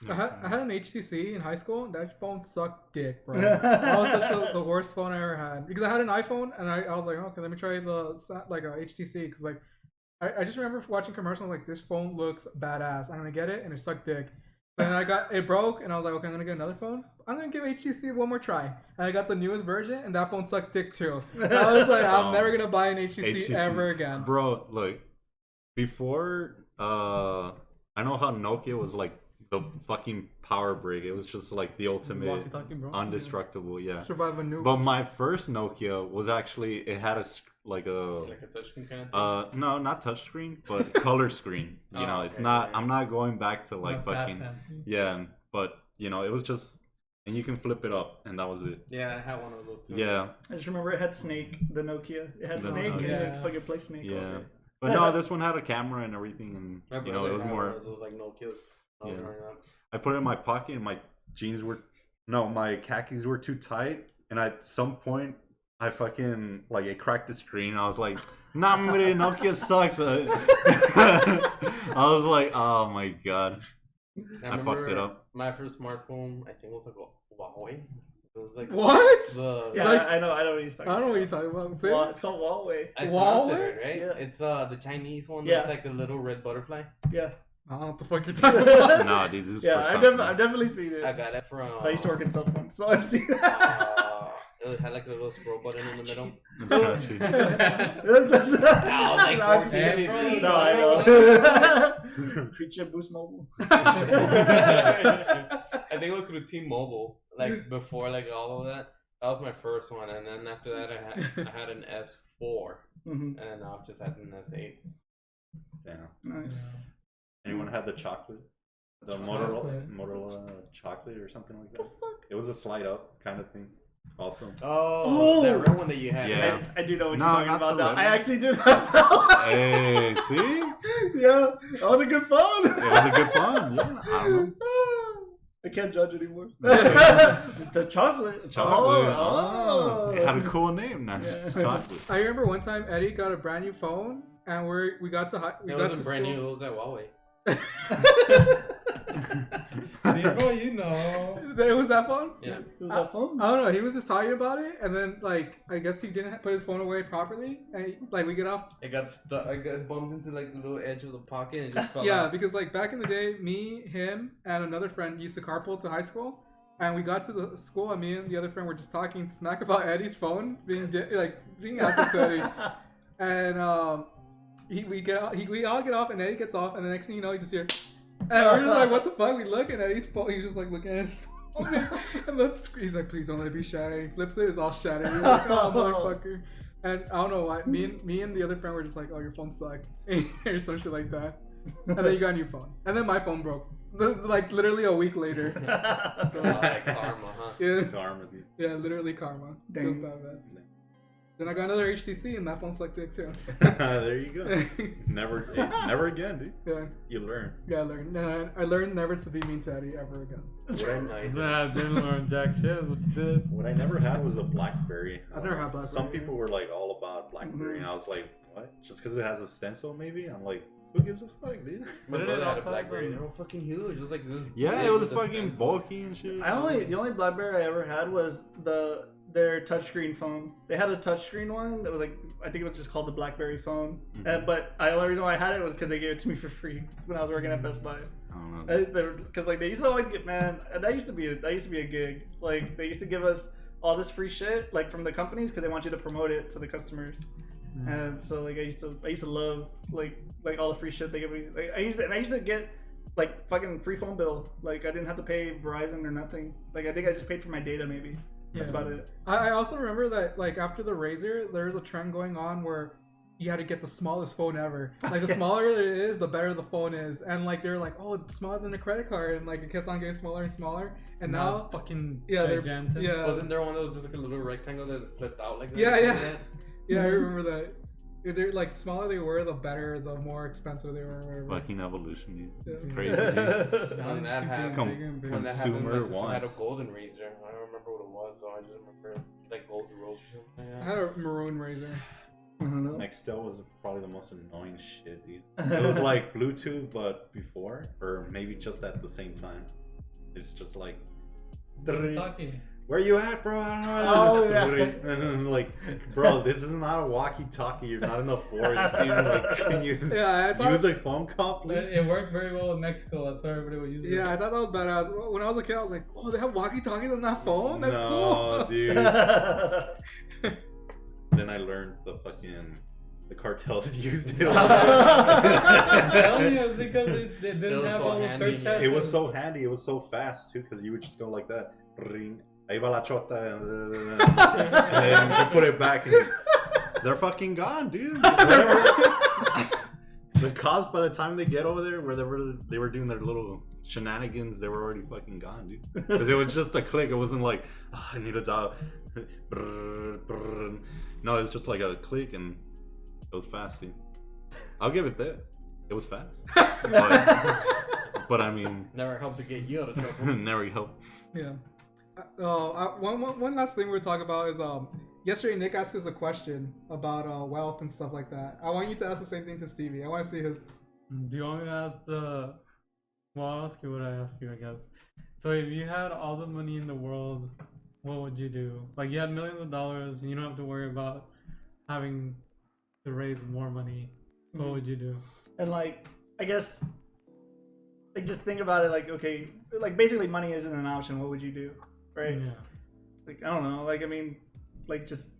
I had an HTC in high school. That phone sucked dick, bro. That was the worst phone I ever had. Because I had an iPhone, and I was like, okay, let me try the HTC. Because like, I just remember watching commercials like, this phone looks badass. I'm gonna get it, and it sucked dick. And then it broke, and I was like, okay, I'm gonna get another phone. I'm gonna give HTC one more try. And I got the newest version, and that phone sucked dick too. And I was like, I'm never gonna buy an HTC ever again. Bro, look, before I know how Nokia was like the fucking power brick. It was just like the ultimate indestructible, Survive a nuke. But my first Nokia was actually, it had a touchscreen kind of thing? no, not touchscreen, but color screen. You know, it's not. I'm not going back to like not fucking but you know, it was just, and you can flip it up, and that was it. Yeah, I had one of those too. Yeah, I just remember it had Snake, the Nokia. It had Snake, and you could fucking play Snake. Yeah, but no, this one had a camera and everything, and you know, it was more. Those like Nokias. Yeah. I put it in my pocket, and my my khakis were too tight, and at some point I fucking like it cracked the screen. I was like, nah, Nokia sucks. I was like, oh my god, I fucked it up. My first smartphone, I think, was like a Huawei. It was like what? I know what he's talking about. I don't know what you're talking about. It's called Huawei. Huawei, right? Yeah. It's the Chinese one. That's like a little red butterfly. Yeah. I don't know what the fuck you're talking about. Nah, dude, this is I've definitely seen it. I got it from. I used to work in cell phones, so I've seen it. It had like a little scroll button in the middle. I was like 14, 15. No, I know. Feature Boost Mobile. I think it was through T-Mobile. Like before, like all of that. That was my first one, and then after that, I had an S4, and then I've just had an S8. Damn. Nice. Anyone had the chocolate? The Motorola chocolate or something like that? What the fuck? It was a slide up kind of thing. Also. Oh, that red one that you had. Yeah. Right? I do know what you're talking about now. I actually did have that one. Hey, see? Yeah, that was a good phone. It was a good phone, yeah. I don't know. I can't judge anymore. The chocolate. Oh. It had a cool name now. Yeah. Chocolate. I remember one time Eddie got a brand new phone, and we got to it wasn't brand new. It was at Huawei. Bro, you know. It was that phone? Yeah. It was that phone? I don't know. He was just talking about it, and then like I guess he didn't put his phone away properly, and we get off. It got stuck. I got bumped into like the little edge of the pocket and it just fell Yeah, out. because like back in the day, me, him, and another friend used to carpool to high school, and we got to the school, and me and the other friend were just talking smack about Eddie's phone being being accessed to Eddie, and we all get off, and Eddie gets off, and the next thing you know, you just hear, and we're just like, what the fuck? We look at Eddie's phone, he's just like looking at his phone, and the screen, he's like, please don't let it be shattered. He flips it, it's all shattered. We're like, oh motherfucker. And I don't know why, me and the other friend were just like, oh, your phone sucked, or some shit like that. And then you got a new phone, and then my phone broke, like literally a week later. So, like karma, huh? Yeah, Karma, dude. yeah, literally karma. Dang. Feels bad, man. Then I got another HTC, and that phone sucked dick too. There you go. Never again, dude. Yeah, You learn. yeah, I learned never to be mean to Eddie ever again. Nah, didn't learn jack shit. Is what you did. What I never had was a BlackBerry. I never had BlackBerry. Some people were like all about BlackBerry, and I was like, what? Just because it has a stencil, maybe? I'm like, who gives a fuck, dude? My But it brother had a also BlackBerry. had They were fucking huge. It was like this. Yeah, big it was with a fucking pencil. bulky and shit. The only BlackBerry I ever had was their touchscreen phone. They had a touchscreen one that was like, I think it was just called the BlackBerry phone. Mhm. But the only reason why I had it was because they gave it to me for free when I was working at Best Buy. I don't know. Because like they used to always get, man, that used to be a gig. Like they used to give us all this free shit like from the companies because they want you to promote it to the customers. And so like I used to love like all the free shit they give me. Like, I used to get like fucking free phone bill. Like I didn't have to pay Verizon or nothing. Like I think I just paid for my data maybe. That's about it. I also remember that like after the Razr, there was a trend going on where you had to get the smallest phone ever. Like the smaller it is, the better the phone is. And like they're like, oh, it's smaller than a credit card, and like it kept on getting smaller and smaller. And now fucking they're gigantic. yeah. Wasn't there one that was just like a little rectangle that flipped out like that? Yeah. Yeah, I remember that. They're like the smaller they were, the better, the more expensive they were. Or whatever. Fucking evolution, dude. It's Yeah. crazy, dude. When that happened, Come- when that happened, my Consumer sister had a wants. golden razor. I don't remember what it was, so I just remember like gold rose or something like I that. had a maroon Razr. I don't know. Nextel was probably the most annoying shit, dude. It was like Bluetooth, but before, or maybe just at the same time. It's just like, Talking. where you at, bro? I don't know. Oh, yeah. And then like, bro, this is not a walkie-talkie. You're not in the forest, dude. Like, can you Yeah, I thought. use a phone call, But please? it worked very well in Mexico. That's why everybody would use it. Yeah, I thought that was badass. When I was a kid, I was like, "Oh, they have walkie-talkies on that phone? That's no, cool." dude. Then I learned the cartels used it. I'm telling you, it's because they didn't was have so all the handy. search assets. It was so handy. It was so fast too, because you would just go like that. Ring. Ahí va la chota. And then you put it back, and they're fucking gone, dude. Whatever. The cops, by the time they get over there, where they were doing their little shenanigans, they were already fucking gone, dude. Because it was just a click. It wasn't like, oh, I need to dial. Brrr, brrr. No, it's just like a click, and it was fast, dude. I'll give it that. It was fast. But I mean, Never helped to get you out of trouble. never helped. Yeah. One last thing we're talking about is yesterday Nick asked us a question about wealth and stuff like that. I want you to ask the same thing to Stevie. I want to see his. Do you want me to ask the? Well, I'll ask you what I asked you, I guess. So if you had all the money in the world, what would you do? Like you had millions of dollars, and you don't have to worry about having to raise more money. What would you do? And like, I guess, like just think about it. Like, okay, like basically money isn't an option. What would you do, right? Yeah. Like I don't know. Like I mean, like just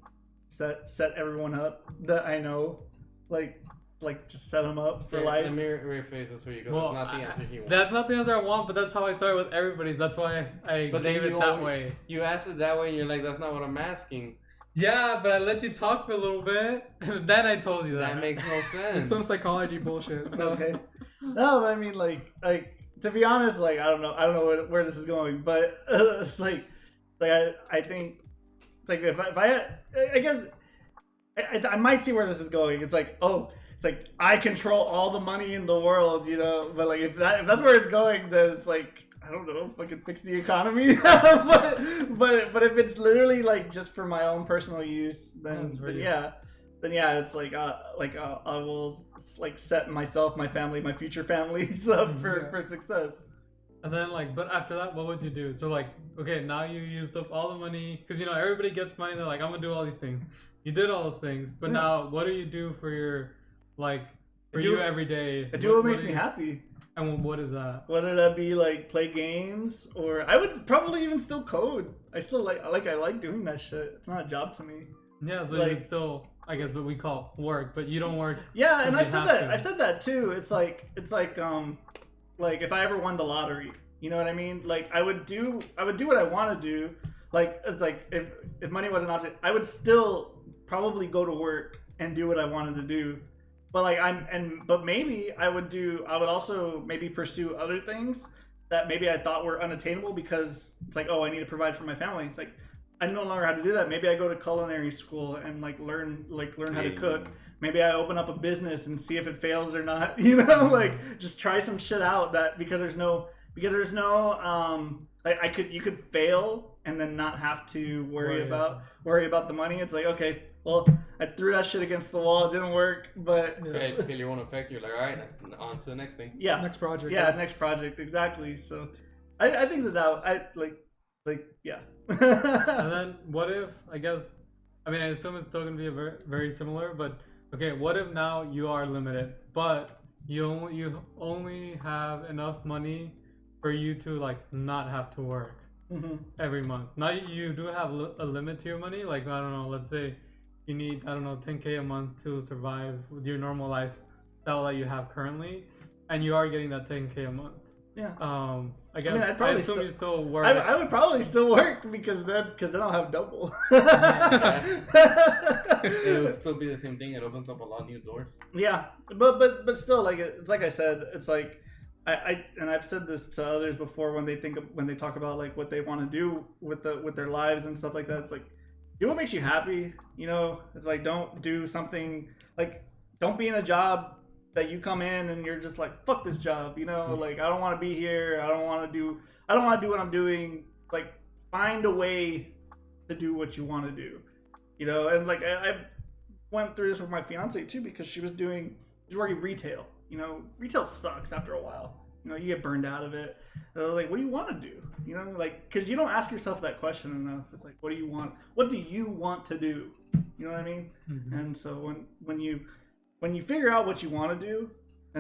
set everyone up that I know, like just set them up for life. Let me rephrase this for you, because Well, that's not the answer he wants. That's not the answer I want, but that's how I started with everybody's. That's why I But then gave it you that only- way. You asked it that way, and you're like, that's not what I'm asking. Yeah, but I let you talk for a little bit, and then I told you that. That makes no It's sense. some psychology bullshit. So. Okay. No, but I mean, like to be honest, like I don't know where this is going, but it's like I think it's like if I had, I guess I might see where this is going. It's like, oh, it's like I control all the money in the world, you know. But like if that's where it's going, then it's like I don't know, fucking fix the economy. but if it's literally like just for my own personal use, then yeah, it's like I will like set myself, my family, my future families up for success. And then like, but after that, what would you do? So like, okay, now you used up all the money because everybody gets money. They're like, I'm gonna do all these things. You did all those things, but now what do you do for your you every day? I do what makes me happy. And what is that? Whether that be like play games or I would probably even still code. I still I like doing that shit. It's not a job to me. Yeah, so you would still, I guess, what we call work, but you don't work. Yeah, and I've said that too. It's like if I ever won the lottery, you know what I mean? Like I would do what I want to do. Like it's like if money was an object, I would still probably go to work and do what I wanted to do. But but maybe I would also maybe pursue other things that maybe I thought were unattainable because it's like, oh, I need to provide for my family. It's like I no longer have to do that. Maybe I go to culinary school and learn how to cook. Maybe I open up a business and see if it fails or not. Like just try some shit out that because there's no you could fail and then not have to worry about the money. It's like, okay, well, I threw that shit against the wall. It didn't work, but failure won't affect you. Like, all right, on to the next thing. Yeah, next project. Yeah, next project, exactly. So, I think that yeah. And then what if I assume it's still gonna be very, very similar, but okay, what if now you are limited, but you only have enough money for you to not have to work every month. Now you do have a limit to your money. Like I don't know, let's say you need 10K a month to survive with your normal lifestyle that you have currently, and you are getting that 10K a month. Yeah. I guess I assume you still work. I would probably still work because then I'll have double. It would still be the same thing. It opens up a lot of new doors. Yeah, but still, it's like I said, it's like I've said this to others before when they talk about what they want to do with their lives and stuff like that. It's like, do what makes you happy. It's like, don't do something don't be in a job that you come in and you're just like, fuck this job. Like I don't want to be here. I don't want to do what I'm doing. Like find a way to do what you want to do. And I went through this with my fiance too because she's working retail. Retail sucks after a while. You get burned out of it. And I was like, what do you want to do? Because you don't ask yourself that question enough. It's like, what do you want? What do you want to do? You know what I mean? Mm-hmm. And so when you figure out what you want to do,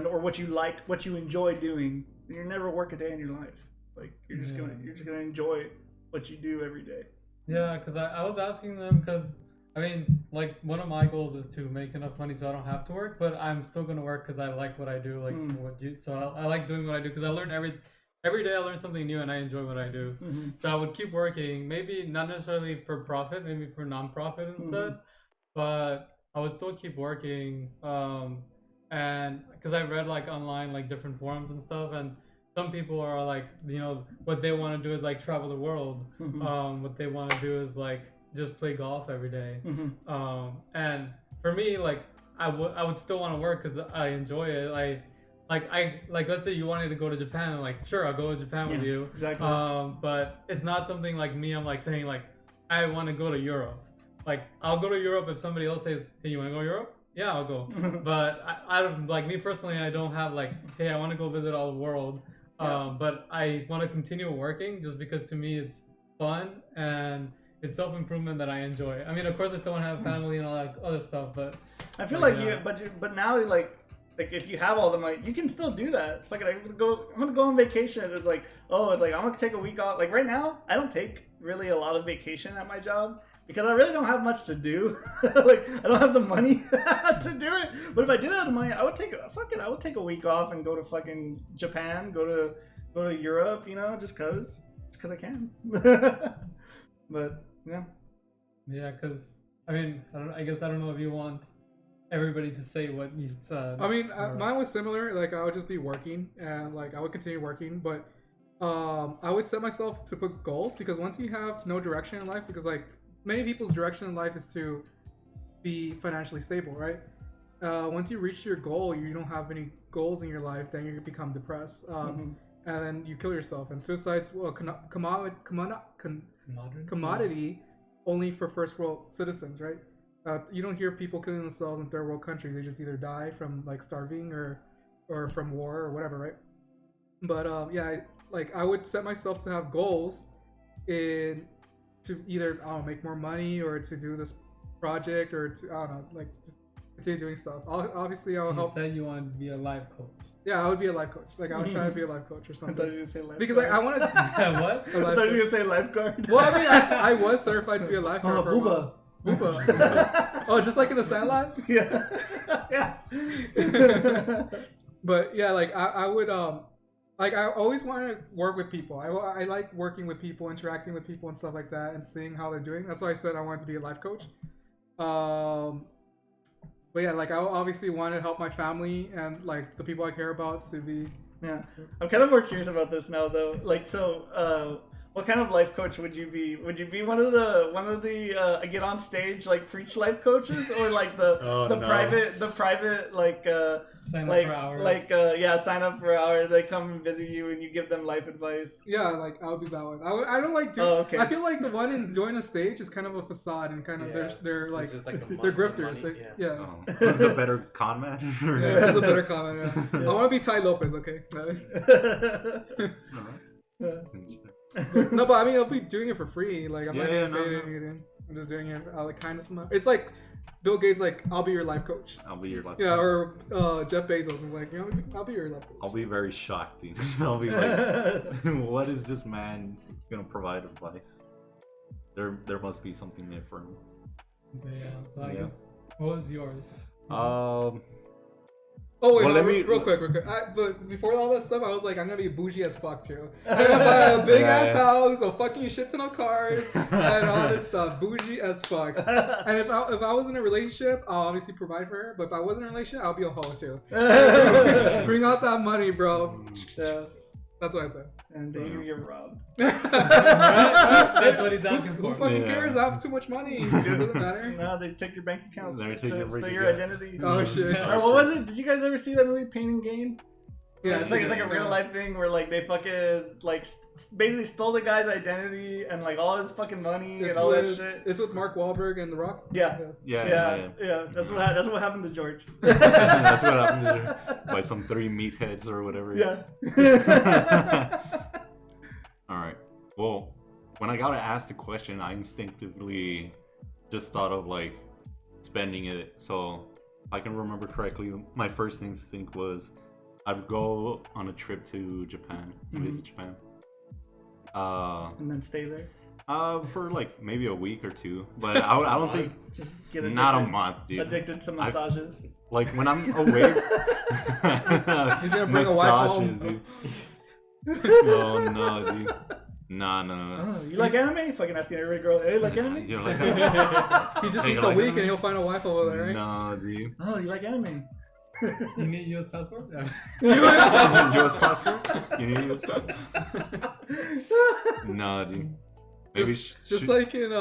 or what you like, what you enjoy doing, you never work a day in your life. Like you're just gonna enjoy what you do every day. Yeah, because I was asking them because. One of my goals is to make enough money so I don't have to work, but I'm still gonna work because I like what I do. So I like doing what I do because I learn every day. I learn something new and I enjoy what I do. Mm-hmm. So I would keep working, maybe not necessarily for profit, maybe for non-profit instead, but I would still keep working. And because I read online different forums and stuff, and some people are what they want to do is travel the world. Mm-hmm. What they want to do is just play golf every day. Mm-hmm. And for me, I would still want to work because I enjoy it. Let's say you wanted to go to Japan, and sure, I'll go to Japan with you. Exactly. But it's not something like me. I'm saying I want to go to Europe. I'll go to Europe if somebody else says, hey, you want to go to Europe? Yeah, I'll go. But I don't me personally. I don't have hey, I want to go visit all the world. Yeah. But I want to continue working just because to me it's fun and it's self-improvement that I enjoy. Of course, I still want to have family and all that other stuff, but I feel but now if you have all the money, you can still do that. It's I'm gonna go on vacation. It's I'm gonna take a week off. Right now, I don't take really a lot of vacation at my job because I really don't have much to do. I don't have the money to do it. But if I did have the money, I would take a week off and go to fucking Japan, go to Europe, just cause I can. But yeah, because I guess I don't know if you want everybody to say what you said. Mine was similar. I would just be working and I would continue working, but I would set myself to put goals because once you have no direction in life, because many people's direction in life is to be financially stable, right? Once you reach your goal, you don't have any goals in your life, then you become depressed, and then you kill yourself. And suicide's commodity only for first world citizens, right? You don't hear people killing themselves in third world countries. They just either die from starving or from war or whatever, right? But like I would set myself to have goals to either make more money or to do this project or to I don't know, like just continue doing stuff. I'll help. You said you wanted to be a life coach. Yeah, I would be a life coach. Like I would try to be a life coach or I something. thought you were gonna say lifeguard. Because like I wanted to. Yeah, what? I thought you were gonna say lifeguard. Well, I mean, I was certified to be a lifeguard. For Booba. Booba. Oh, just like in the Sandlot. Yeah. Yeah. But yeah, like I would like I always want to work with people. I like working with people, interacting with people and stuff like that, and seeing how they're doing. That's why I said I wanted to be a life coach. But yeah, like I obviously want to help my family and like the people I care about to be. Yeah, I'm kind of more curious about this now, though. Like, so, what kind of life coach would you be? Would you be one of the get on stage like preach life coaches, or like the private like sign up like for hours. like sign up for hours. They come and visit you and you give them life advice. Yeah, like I'll be that one. I don't like doing. Oh, okay. I feel like the one in join a stage is kind of a facade and kind of they're like, just like they're grifters. Like, yeah. Who's the better con man? Yeah, that's a better comment. Yeah. I want to be Ty Lopez, okay? No, but I mean, I'll be doing it for free. Like, I'm not getting paid anything. I'm just doing it out of kindness. It's like Bill Gates, like, I'll be your life coach. I'll be your life coach. coach. Or Jeff Bezos is like, you know, I'll be your life coach. I'll be very shocked, dude. I'll be like, what is this man gonna provide advice? There must be something there for him. But yeah, I guess, what was yours? Oh wait, real quick. But before all that stuff, I was like, I'm gonna be bougie as fuck too. I'm gonna buy a big ass house, a fucking shit ton of cars, and all this stuff. Bougie as fuck. And if I was in a relationship, I'll obviously provide for her. But if I wasn't in a relationship, I'll be a hoe too. Bring out that money, bro. Yeah. That's what I said. And then you get robbed. That's what he's asking for. Who fucking cares? I have too much money. It doesn't matter. No, they take your bank accounts. They take your identity. Oh shit. What was it? Did you guys ever see that movie Pain and Gain? Yeah, it's like a real life thing where like they fucking like basically stole the guy's identity and like all his fucking money and all that shit. It's with Mark Wahlberg and The Rock. Yeah. That's what happened to George. That's what happened to George by some 3 meatheads or whatever. Yeah. All right. Well, when I got asked the question, I instinctively just thought of like spending it. So if I can remember correctly, my first instinct was I'd go on a trip to Japan, visit Japan. And then stay there? For like maybe a week or 2. But I don't think, just get addicted, not a month, dude. Addicted to massages. Like when I'm away. He's gonna bring a wife home. Dude. Oh no, dude. No. Oh, you like anime? Fucking asking every girl, hey, like anime? You like anime? He just needs a week and he'll find a wife over there, right? No, dude. Oh, you like anime? You need US passport? Yeah. US passport? You need US passport? No, dude. Maybe just like in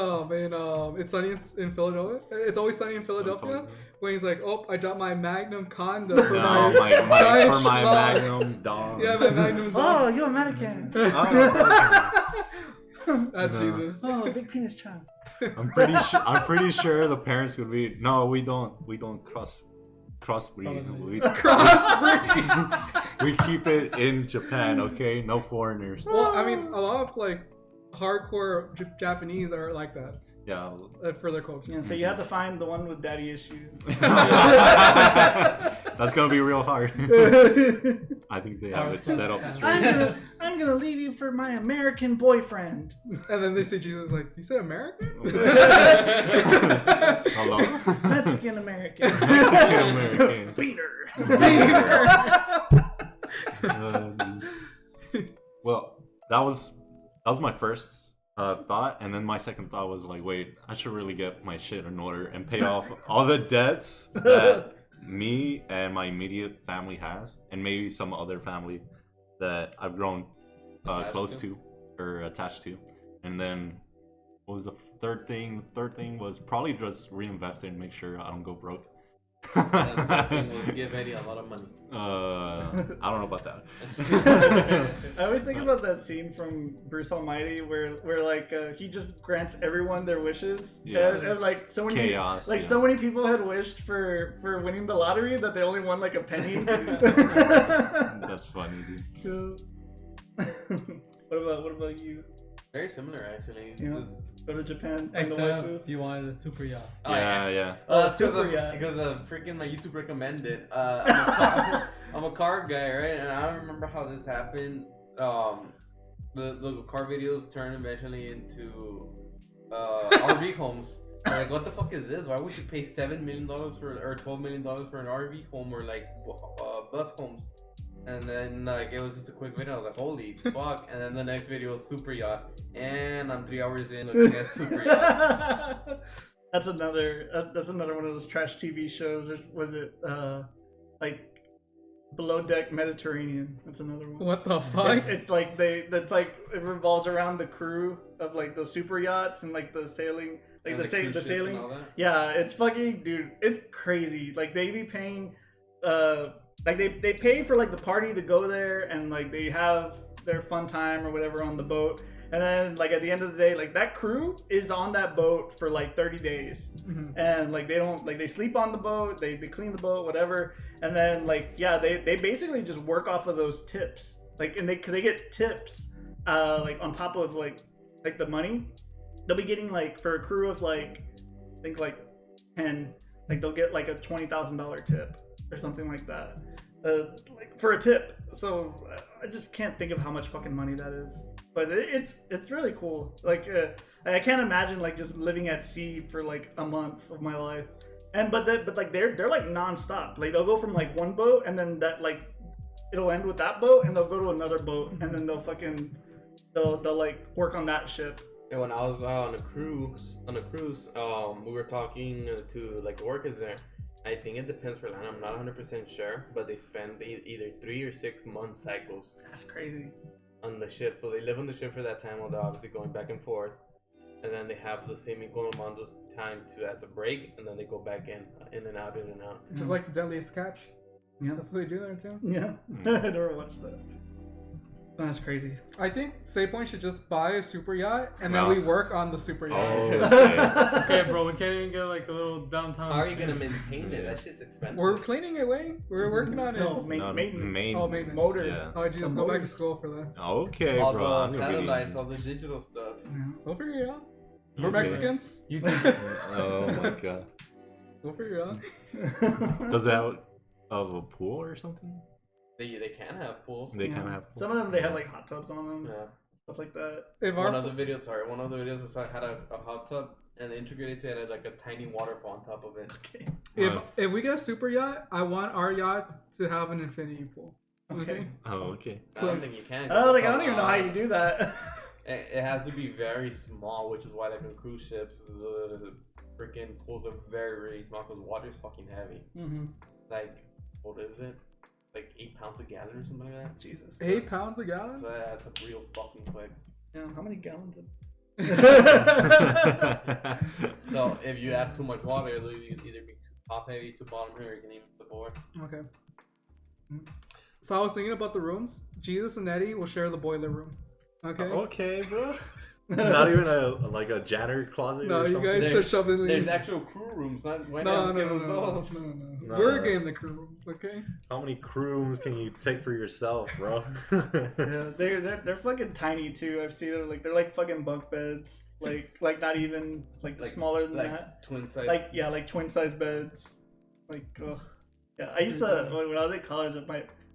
It's Sunny in Philadelphia. It's Always Sunny in Philadelphia. When he's like, oh, I dropped my Magnum condom for my Magnum dog. Yeah, my Magnum dog. Oh, you're American. That's Jesus. Oh, big penis child. I'm pretty sure the parents would be. No, we don't crossbreed. We keep it in Japan, okay? No foreigners. Well, I mean, a lot of like hardcore Japanese are like that. Yeah. For their culture. Yeah, so you have to find the one with daddy issues. That's gonna be real hard. I think they have it set up straight. I'm gonna leave you for my American boyfriend. And then they say Jesus like, you said American? Hello? Mexican American. Peter. Well, that was my first thought, and then my second thought was like, wait, I should really get my shit in order and pay off all the debts that me and my immediate family has, and maybe some other family that I've grown close to or attached to. And then what was the third thing? The third thing was probably just reinvest it and make sure I don't go broke. Will give Eddie a lot of money. I don't know about that. I always think about that scene from Bruce Almighty where like he just grants everyone their wishes. Yeah. And like so many chaos. So many people had wished for winning the lottery that they only won like a penny. That's funny, dude. What about you? Very similar, actually. Yeah. Go to Japan. Except you wanted a super yacht. Oh, yeah. Super yacht. Because freaking my YouTube recommended. I'm a car guy, right? And I don't remember how this happened. The car videos turn eventually into RV homes. I'm like, what the fuck is this? Why would you pay $7 million or $12 million for an RV home or like bus homes? And then like it was just a quick video. I was like, holy fuck! And then the next video was super yacht, and I'm 3 hours in looking at super yachts. That's another one of those trash TV shows. Was it like Below Deck Mediterranean? That's another one. What the fuck? It's like it revolves around the crew of like the super yachts and like the sailing, like And the sailing. and all that? Yeah, it's fucking, dude. It's crazy. Like they be paying, like they pay for like the party to go there and like they have their fun time or whatever on the boat. And then like at the end of the day, like that crew is on that boat for like 30 days. Mm-hmm. And like they don't, like they sleep on the boat, they clean the boat, whatever. And then like, yeah, they basically just work off of those tips. Like, and cause they get tips, like on top of like the money. They'll be getting like, for a crew of like, I think like 10, like they'll get like a $20,000 tip or something like that. Like for a tip. So I just can't think of how much fucking money that is. But it's really cool. Like I can't imagine like just living at sea for like a month of my life. And but like they're like nonstop. Like they'll go from like one boat and then that like it'll end with that boat and they'll go to another boat and then they'll like work on that ship. And when I was on a cruise, we were talking to like the workers there. I think it depends per land. I'm not 100% sure, but they spend either 3 or 6 month cycles. That's crazy. On the ship, so they live on the ship for that time while they're obviously going back and forth, and then they have the same equal amount of time to as a break, and then they go back in and out, in and out. Just like the Deadliest Catch. Yeah, that's what they do there too. Yeah, I never watched that. That's crazy. I think Saypoint should just buy a super yacht and then we work on the super yacht. Oh, okay. Okay, bro, we can't even get like a little downtown. How are you gonna maintain it? That shit's expensive. We're cleaning it, Wayne. We're working on it. No, maintenance. Oh, maintenance. Motor. Yeah. Oh, geez, go back to school for that. Okay, all bro. the satellites, all the digital stuff. Yeah. We'll figure it out. We're Okay. Mexicans. You can. Oh my god. We'll figure it out. Does that have a pool or something? They can have pools. They kind of have pools. Some of them they have like hot tubs on them, Yeah. stuff like that. One of the videos had a hot tub and integrated to it had like a tiny waterfall on top of it. Okay. If we get a super yacht, I want our yacht to have an infinity pool. Okay. Oh, okay. I don't think you can. I don't even know how you do that. It has to be very small, which is why like on cruise ships, the freaking pools are very, very small because water is fucking heavy. Mm-hmm. Like, what is it? Like 8 pounds a gallon or something like that. Jesus. 8 pounds a gallon? So that's a real fucking quick. Yeah. How many gallons of? So if you add too much water, it'll either be too top heavy, too bottom heavy, or you can even the board. Okay. So I was thinking about the rooms. Jesus and Eddie will share the boiler room. Okay. Okay, bro. Not even a janitor closet. No, or you something? guys start shoving in. There's actual crew rooms, not why No. not give us those? No. We're getting the crew rooms, okay? How many crew rooms can you take for yourself, bro? Yeah, they're fucking tiny too. I've seen it. Like they're like fucking bunk beds. Like not even like smaller than that. Twin size. Like twin size beds. Like ugh. Yeah, I used to when I was at college.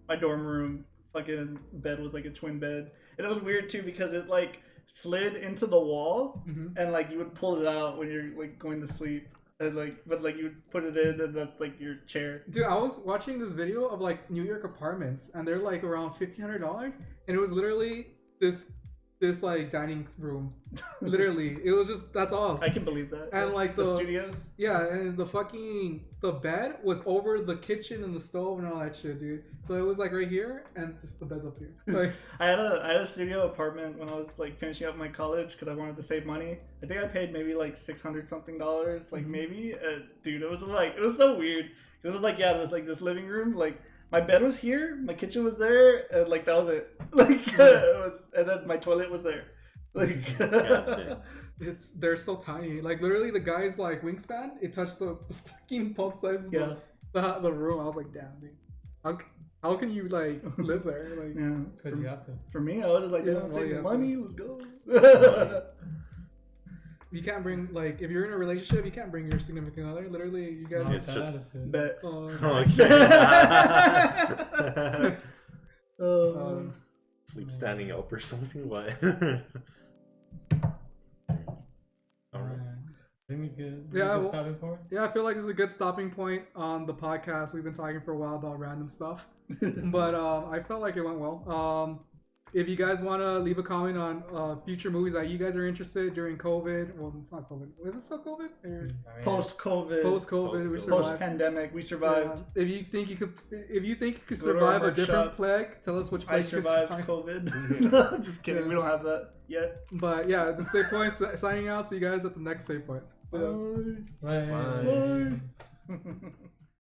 My dorm room fucking bed was like a twin bed, and it was weird too because it like slid into the wall, and like you would pull it out when you're like going to sleep, and but you would put it in, and that's like your chair. Dude, I was watching this video of like New York apartments, and they're like around $1,500, and it was literally this like dining room. Literally, it was just that's all. I can believe that. And like the studios. Yeah, and the bed was over the kitchen and the stove and all that shit, dude. So it was like right here, and just the bed's up here. Like I had a studio apartment when I was like finishing up my college because I wanted to save money. I think I paid maybe like $600 something, like maybe. Dude, it was so weird. It was like it was like this living room, like. My bed was here, my kitchen was there, and like that was it. Like it was, and then my toilet was there. Like they're so tiny. Like literally, the guy's like wingspan, it touched the fucking both sides of the room. I was like, damn, dude. How can you like live there? Like, Because you have to. For me, I was just like, Yeah, I'm saving well, money. Let's go. you can't bring like if you're in a relationship, you can't bring your significant other. Literally, you guys. It's just. Bet. Sleep standing up or something. What? Yeah, I feel like this is a good stopping point on the podcast. We've been talking for a while about random stuff, but I felt like it went well. If you guys want to leave a comment on future movies that you guys are interested during COVID, well, it's not COVID. Is it still COVID? Post-COVID. Post-COVID, we survived. Post-pandemic, we survived. Yeah. If you think you could survive a different plague, tell us which plague I survived COVID. Just kidding, we don't have that yet. But yeah, the save point signing out. See you guys at the next save point. Bye. Bye.